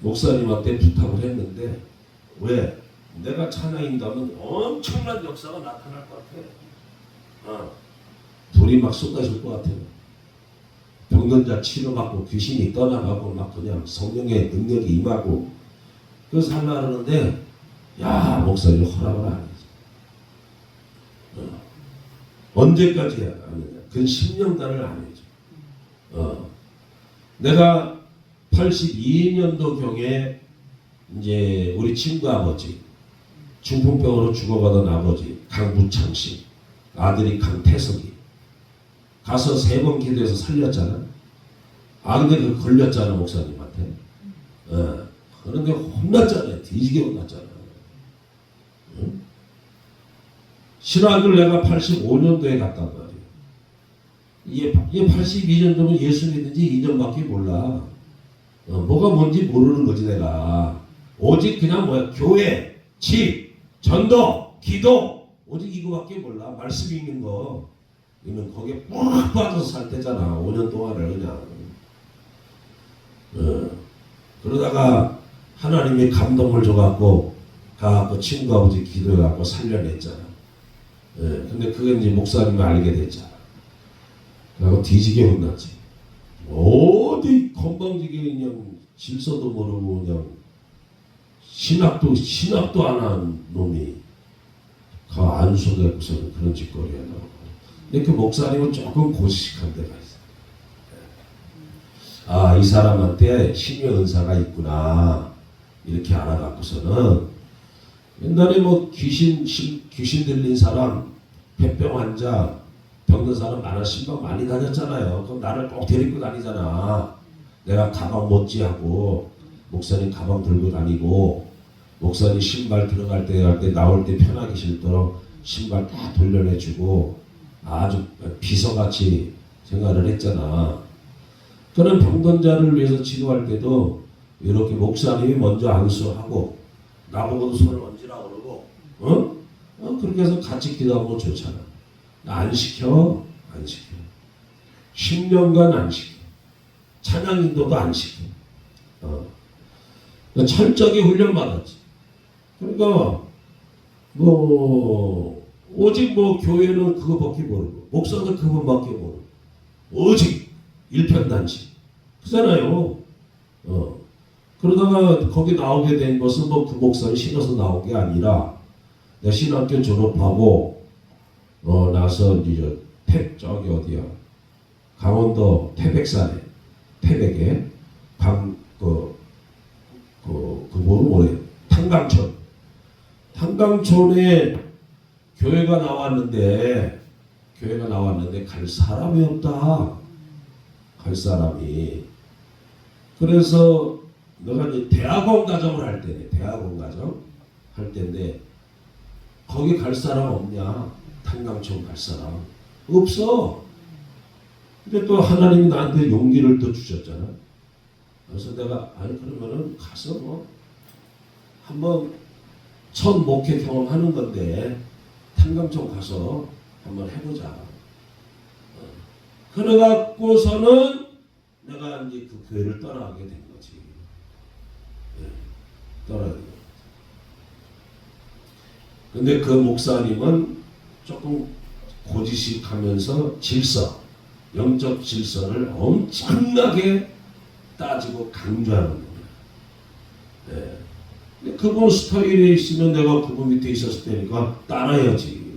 목사님한테 부탁을 했는데 왜? 내가 찬양 인도하면 엄청난 역사가 나타날 것 같아. 불이 막 쏟아질 것 같아요. 병든 자 치료받고 귀신이 떠나가고 막 그냥 성령의 능력이 임하고 그래서 하려고 하는데 야 목사님 허락을 안 해줘. 언제까지 안 해줘? 그 10년간을 안 해줘. 내가 82년도경에 이제 우리 친구 아버지 중풍병으로 죽어가던 아버지 강부창 씨 아들이 강태석이 가서 3번 기도해서 살렸잖아. 근데 그 걸렸잖아 목사님한테. 그런데 혼났잖아요. 뒤지게 혼났잖아. 응? 신학을 내가 85년도에 갔단 말이에요. 얘 82년도면 예수 믿은 지 2년밖에 몰라. 뭐가 뭔지 모르는 거지 내가. 오직 그냥 뭐야 교회, 집, 전도, 기도 오직 이거밖에 몰라. 말씀 읽는 거. 이는 거기에 푹 빠져서 살 때잖아. 5년 동안을 그냥. 그러다가 하나님이 감동을 줘갖고 가갖고 친구 아버지 기도해갖고 살려냈잖아. 근데 그게 이제 목사님이 알게 됐잖아. 그래갖고 뒤지게 혼났지. 어디 건방지게 그냥 질서도 모르고 그냥 신학도 안 한 놈이 가 안수되고서는 그런 짓거리 하려고. 근데 그 목사님은 조금 고식한 데가 있어요. 이 사람한테 신의 은사가 있구나 이렇게 알아갖고서는 옛날에 뭐 귀신 들린 사람, 폐병 환자, 병든 사람 나는 신방 많이 다녔잖아요. 그럼 나를 꼭 데리고 다니잖아. 내가 가방 못지하고 목사님 가방 들고 다니고 목사님 신발 들어갈 때 할 때 나올 때 편하게 신도록 신발 다 돌려내주고 아주 비서같이 생활을 했잖아. 그런 병든 자를 위해서 치료할 때도 이렇게 목사님이 먼저 안수하고 나보고도 손을 얹으라 그러고 그렇게 해서 같이 기도하면 좋잖아. 안 시켜. 10년간 안 시켜. 찬양 인도도 안 시켜. 철저하게 훈련 받았지. 그러니까 뭐 오직 뭐 교회는 그거밖에 모르고 목사는 그것밖에 모르고 오직 일편단심 그잖아요. 그러다가 거기 나오게 된 것은 뭐 그 목사를 신어서 나온 게 아니라 내가 신학교 졸업하고 가서 이제 저기 어디야 강원도 태백산에 태백에 뭐래 탄강촌에 교회가 나왔는데 갈 사람이 없다. 갈 사람이. 그래서 내가 이제 대학원 가정을 할 때네. 대학원 가정 할 때인데 거기 갈 사람 없냐? 탄강촌 갈 사람 없어. 근데 또 하나님이 나한테 용기를 또 주셨잖아. 그래서 내가 아니 그러면은 가서 뭐 한번 첫 목회 경험하는 건데 탄강촌 가서 한번 해보자. 그래갖고서는 내가 이제 그 교회를 떠나게 된 거지. 떠나게 된 거지. 근데 그 목사님은 조금 고지식하면서 영적 질서를 엄청나게 따지고 강조하는 거예요. 근데 그분 스타일에 있으면 내가 그분 밑에 있었을 때니까 따라야지.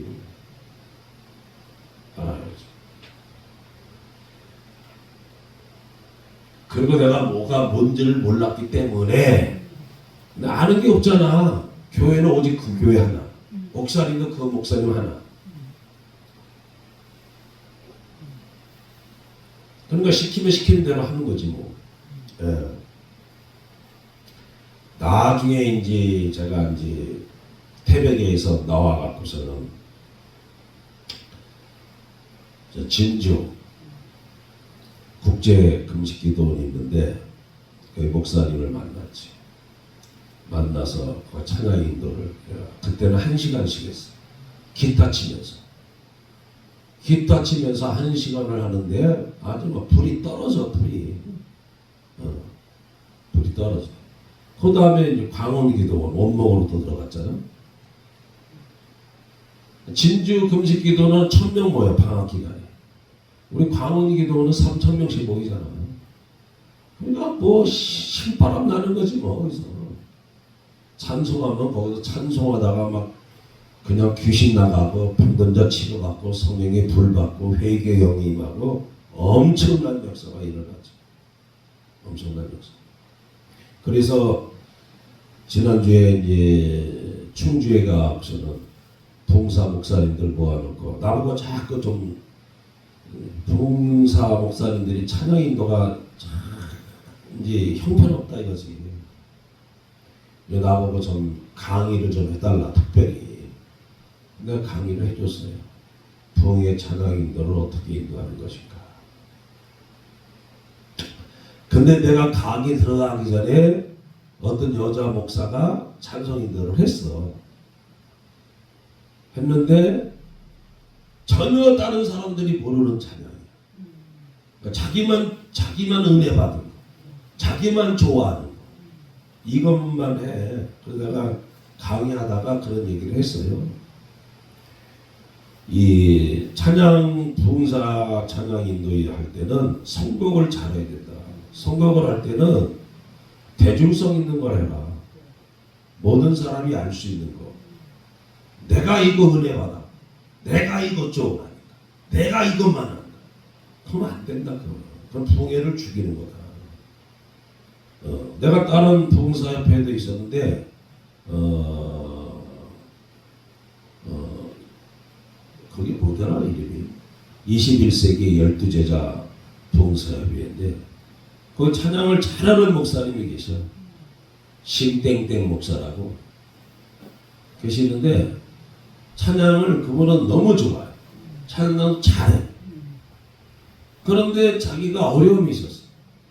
그리고 내가 뭐가 뭔지를 몰랐기 때문에 아는 게 없잖아. 교회는 오직 그 교회 하나. 목사님도 그 목사님 하나. 그러니까 시키면 시키는 대로 하는 거지 뭐. 나중에 이제 제가 이제 태백에서 나와 갖고서는 진주 국제 금식기도원이 있는데 그 목사님을 만났지. 만나서 그 찬양 인도를 그때는 1시간씩 했어. 기타 치면서 1시간을 하는데 아주 막 불이 떨어져. 불이 떨어져. 그 다음에 이제 광원기도원 원목으로 또 들어갔잖아. 진주 금식기도는 1000명 모여 방학기간에. 우리 광원기도는 3000명씩 모이잖아. 그러니까 뭐 신바람 나는 거지 뭐. 거기서 찬송하면 거기서 찬송하다가 막 그냥 귀신 나가고 방던자 치러갖고 성령의 불 받고 회개 영임하고 엄청난 역사가 일어나죠. 엄청난 역사. 그래서 지난주에 이제 충주에 가서는 봉사 목사님들 모아놓고 나보고 자꾸 좀 봉사 목사님들이 찬양 인도가 이제 형편없다 이거지. 나보고 좀 강의를 좀 해달라 특별히. 내가 강의를 해줬어요. 부흥의 찬양 인도를 어떻게 인도하는 것인가. 근데 내가 강의 들어가기 전에 어떤 여자 목사가 찬송 인도를 했어. 했는데 전혀 다른 사람들이 모르는 찬양이야. 그러니까 자기만 은혜 받은 거, 자기만 좋아하는 거, 이것만 해. 그래서 내가 강의하다가 그런 얘기를 했어요. 이 찬양 부흥사 찬양 인도 할 때는 선곡을 잘해야 된다. 선곡을 할 때는 대중성 있는 걸 해라. 모든 사람이 알 수 있는 거. 내가 이거 은혜 받아. 내가 이거 좋아하니까. 내가 이것만 한다. 그러면 안 된다. 그럼 부흥회를 죽이는 거다. 내가 다른 부흥사협회도 있었는데 거기 뭐더라 이름이 21세기 12제자 부흥사협회인데 그 찬양을 잘하는 목사님이 계셔. 심땡땡 목사라고 계시는데 찬양을 그분은 너무 좋아해. 찬양 잘해. 그런데 자기가 어려움이 있었어.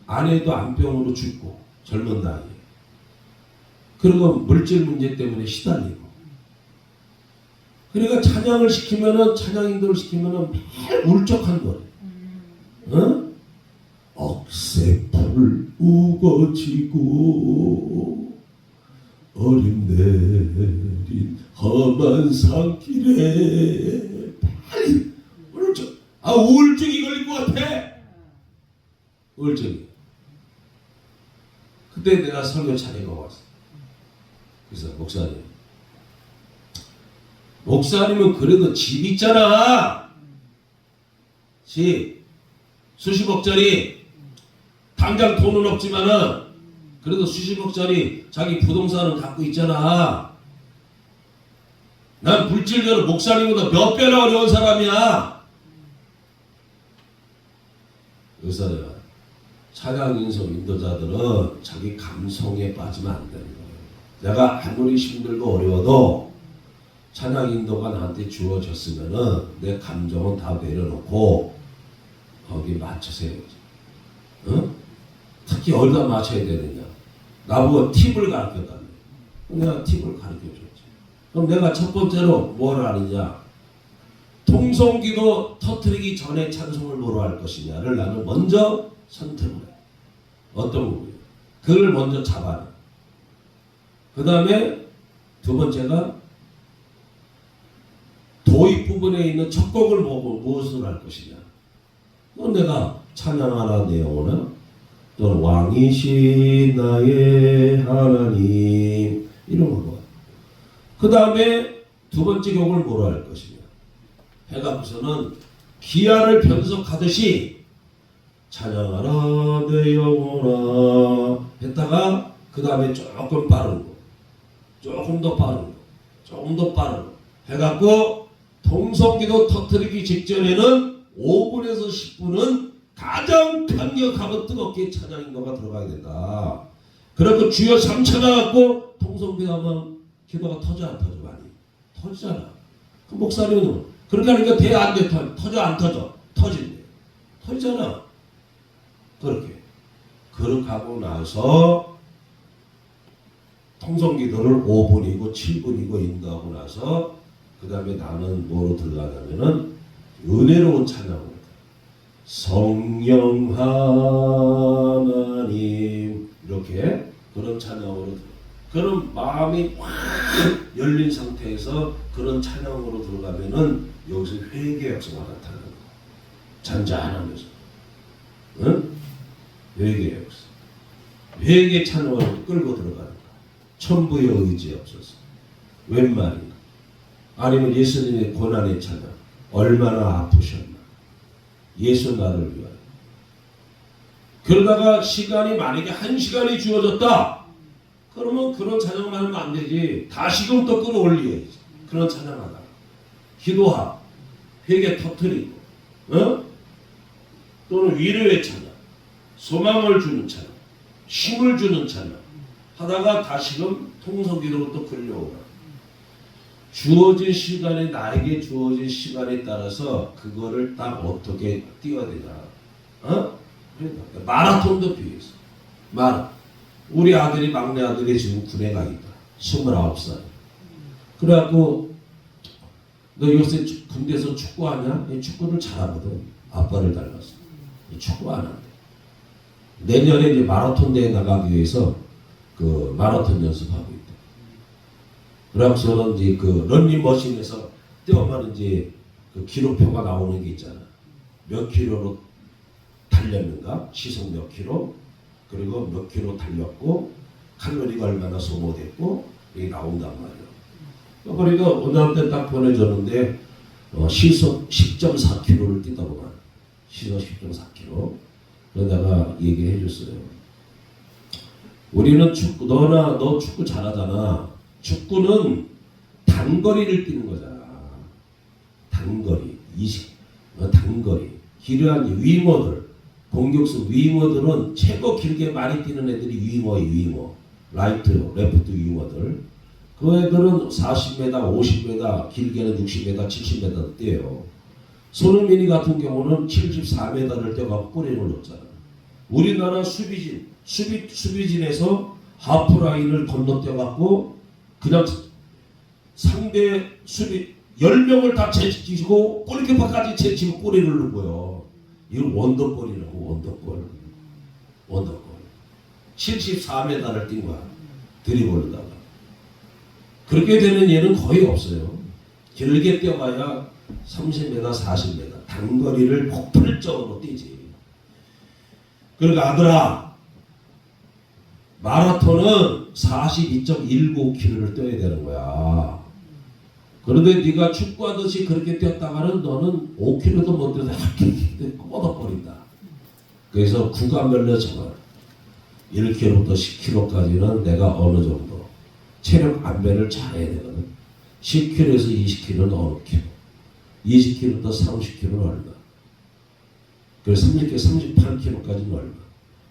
아내도 암병으로 죽고 젊은 나이에. 그리고 물질 문제 때문에 시달리고. 그러니까 찬양 인도를 시키면은 매일 울적한 노래. 어? 억새풀 우거지고 어림 내린 험한 산길에 빨리 우울증이 걸릴 것 같아. 우울증이. 그때 내가 설교 차례가 왔어. 그래서 목사님은 그래도 집 있잖아. 수십억짜리 당장 돈은 없지만은 그래도 수십억짜리 자기 부동산은 갖고 있잖아. 난 물질적으로 목사님보다 몇 배나 어려운 사람이야. 그래서 내가 찬양 인성 인도자들은 자기 감성에 빠지면 안 되는 거예요. 내가 아무리 힘들고 어려워도 찬양 인도가 나한테 주어졌으면은 내 감정은 다 내려놓고 거기 맞춰서 해야지. 응? 특히 어디다 맞춰야 되느냐. 나보고 팁을 가르쳤다네. 내가 팁을 가르쳐줬지. 그럼 내가 첫 번째로 뭘 하느냐. 통성기도 터뜨리기 전에 찬송을 뭐로 할 것이냐를 나는 먼저 선택을 해. 어떤 부분이에요? 그걸 먼저 잡아내. 그 다음에 두 번째가 도입 부분에 있는 첫 곡을 무엇으로 할 것이냐. 그건 내가 찬양하라 내용으로는 또는 왕이신 나의 하나님 이런 거. 그 다음에 두 번째 곡을 뭐로 할 것이냐. 해갖고서는 기아를 변속하듯이 찬양하라 내 영혼아 했다가 그 다음에 조금 빠른 거, 조금 더 빠른 거, 조금 더 빠른 거 해갖고 통성기도 터뜨리기 직전에는 5분에서 10분은 가장 강력하고 뜨겁게 찬양 인도가 들어가야 된다. 그래서 주여 3찬양 갖고 통성기도 하면 기도가 터져 안 터져? 많이 터지잖아. 그 목사님은 그렇게 하니까 돼 안 돼? 터져 안 터져? 터진대. 터지잖아. 그렇게 하고 나서 통성기도를 5분이고 7분이고 인도하고 나서 그 다음에 나는 뭐로 들어가냐면은 은혜로운 찬양으로 성령 하나님 이렇게 그런 찬양으로 그런 마음이 확 열린 상태에서 그런 찬양으로 들어가면은 여기서 회개 역사가 나타나는 거야. 잔잔하면서 응? 회개 역사 회개 찬양으로 끌고 들어가는 거야. 천부의 의지 없어서 웬 말인가. 아니면 예수님의 고난의 찬양 얼마나 아프셨나. 예수 나를 위하여. 그러다가 시간이 만약에 1시간이 주어졌다. 그러면 그런 찬양만 하면 안 되지. 다시금 또 끌어올려야지. 그런 찬양하다. 기도하고 회개 터뜨리고 또는 위로의 찬양, 소망을 주는 찬양, 힘을 주는 찬양 하다가 다시금 통성기도로 또 끌려오라. 주어진 시간에 나에게 주어진 시간에 따라서 그거를 딱 어떻게 뛰어야 되냐. 그러니까 마라톤도 비해서 우리 아들이 막내 아들이 지금 군에 가 있다. 29살. 그래갖고 너 요새 군대에서 축구하냐? 축구를 잘하거든. 아빠를 닮았어. 축구 안 한대. 내년에 이제 마라톤 대회 나가기 위해서 그 마라톤 연습하고 있다. 그래서 이제 그 런닝머신에서 뛰어가면 이제 그 기록표가 나오는 게 있잖아. 몇 킬로로 달렸는가? 시속 몇 킬로? 그리고 몇 킬로 달렸고 칼로리가 얼마나 소모됐고 이게 나온단 말이야. 그러니까 오늘한테 딱 보내줬는데 시속 10.4km를 뛰다보만 시속 10.4km. 그러다가 얘기해 줬어요. 우리는 축구 너 축구 잘하잖아. 축구는 단거리를 뛰는 거잖아. 단거리 단거리 기르한 윙어들 공격수 윙어들은 최고 길게 많이 뛰는 애들이 윙어 라이트 레프트 윙어들. 그 애들은 40m 50m 길게는 60m 70m 뛰어요. 손흥민이 같은 경우는 74m를 뛰어가고 골을 넣었잖아. 우리나라 수비진에서 하프라인을 건너뛰어갖고 그냥 상대 수비 10명을 다 제치고 골키퍼까지 제치고 골을 넣는 거예요. 이건 원더골이라고. 원더골 74m를 뛴 거야. 드리블로다가. 그렇게 되는 예는 거의 없어요. 길게 뛰어가야 30m 40m 단거리를 폭발적으로 뛰지. 그러니까 아들아 마라톤은 42.195km를 뛰어야 되는 거야. 그런데 네가 축구하듯이 그렇게 뛰었다가는 너는 5km도 못 뛰어서 그래서 구간별로 정한 1kg부터 10kg까지는 내가 어느 정도 체력 안배를 잘해야 되거든. 10kg에서 20kg는 어느 kg, 20kg부터 30kg는 얼마, 그래서 38kg까지는 얼마,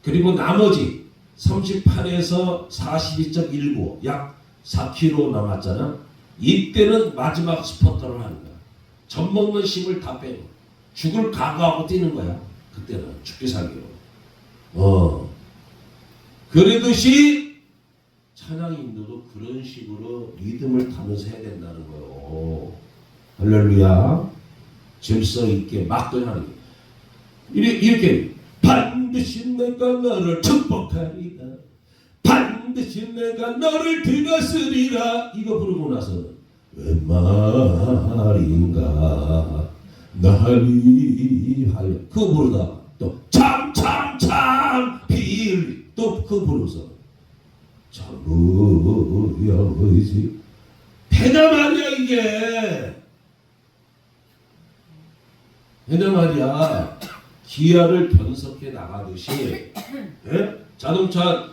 그리고 나머지 38에서 42.19 약 4kg 남았잖아. 이때는 마지막 스포터를 하는 거야. 젖 먹는 힘을 다 빼고 죽을 각오하고 뛰는 거야. 그때는 죽기 살기로. 그러듯이 찬양 인도도 그런 식으로 리듬을 타면서 해야 된다는 거예요. 할렐루야. 질서 있게 막도하는 게. 이렇게 반드시 내가 너를 축복하리라, 반드시 내가 너를 들었으리라, 이거 부르고 나서는 웬 말인가 나리 하여 그거 부르다가 또 참 빌 또 그거 부르면서 전부여의지 배나 말이야. 이게 배나 말이야. 기아를 변속해 나가듯이, 예? 자동차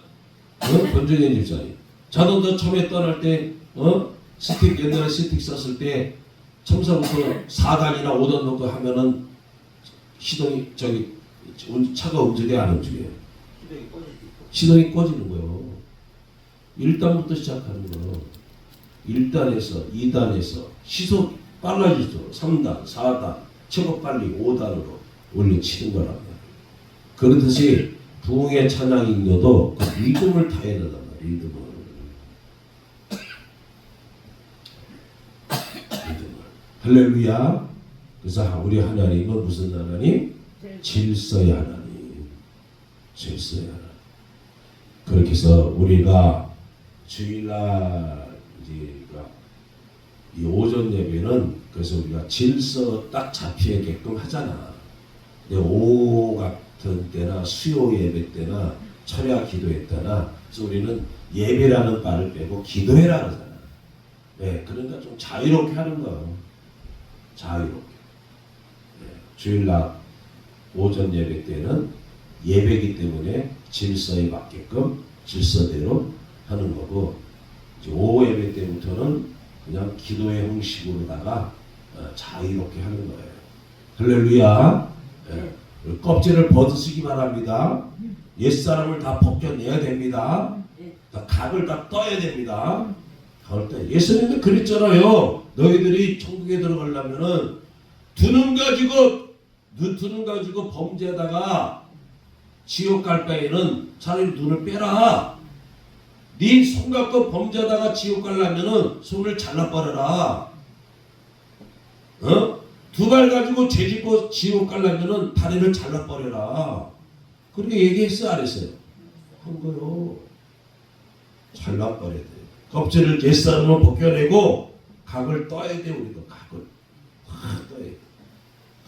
권정현 집사님 자동차 처음에 떠날 때 스틱 옛날에 스틱 썼을 때 처음부터 4단이나 5단 정도 하면은 시동이 차가 움직여 안 움직여요? 시동이 꺼지는 거예요. 1단부터 시작하는 거예요. 1단에서 2단에서 시속 빨라질수록 3단, 4단, 최고 빨리 5단으로 올려치는 거란 말이에요. 그렇듯이 부흥의 찬양 인도도 그 리듬을 타야 된단 말이에요. 리듬을. 할렐루야. 그래서 우리 하나님은 무슨 하나님? 질서의 하나님. 질서의 하나님. 그렇게 해서 우리가 주일날 이제 이 오전 예배는 그래서 우리가 질서 딱 잡히게끔 하잖아. 오후 같은 때나 수요 예배 때나 철야 기도회 때나 그래서 우리는 예배라는 말을 빼고 기도해라 그러잖아. 네, 그러니까 좀 자유롭게 하는 거예요. 자유롭게. 네, 주일날 오전 예배 때는 예배이기 때문에 질서에 맞게끔 질서대로 하는 거고, 이제 오후 예배 때부터는 그냥 기도의 형식으로다가 자유롭게 하는 거예요. 할렐루야. 네. 껍질을 벗으시기 바랍니다. 옛사람을 다 벗겨내야 됩니다. 각을 다 떠야 됩니다. 각을 떠야. 예수님도 그랬잖아요. 너희들이 천국에 들어가려면은 두 눈 가지고 범죄하다가 지옥 갈 바에는 차라리 눈을 빼라. 네 손 갖고 범죄하다가 지옥 가려면은 손을 잘라버려라. 두 발 가지고 죄짓고 지옥 가려면은 다리를 잘라버려라. 그렇게 얘기했어 안 했어요? 한 거요. 잘라버려야 돼. 껍질을 옛사람은 벗겨내고 각을 떠야 돼. 우리도 각을 떠야 돼.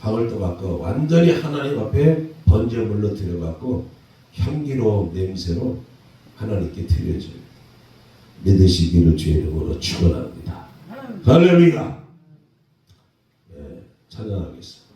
각을 떠갖고 완전히 하나님 앞에 번제물로 드려갖고 향기로운 냄새로 하나님께 드려줘요. 믿으시기를 주의 이름으로 축원합니다. 할렐루야. 네, 찬양하겠습니다.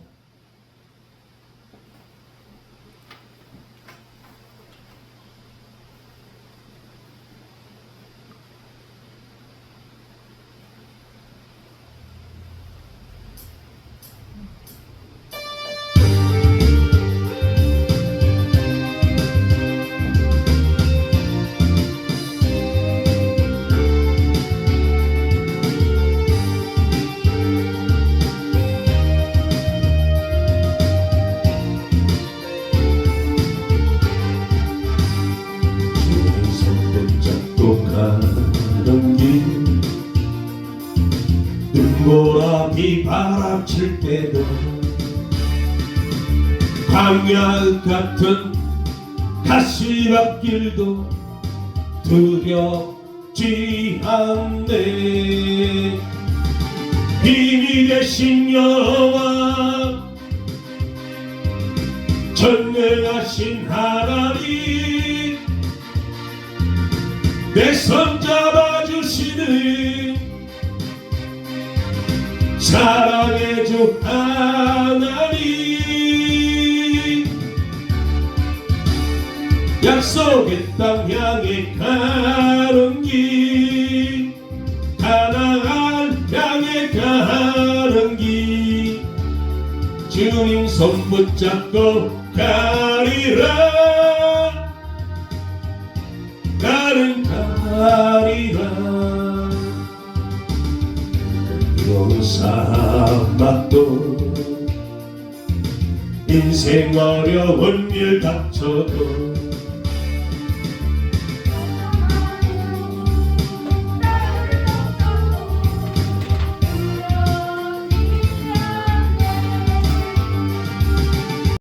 가는 길 눈보라비 바람칠 때도 광야 같은 가시 앞길도 두렵지 않네. 힘이 되신 여호와 전능하신 하나님 내 손 잡아주시는 사랑의 주 하나님 약속의 땅 향해 가는 길, 가나안 향해 가는 길, 주님 손 붙잡고 가리라, 나는 가리라. 온 사막도 인생 어려운 일 닥쳐도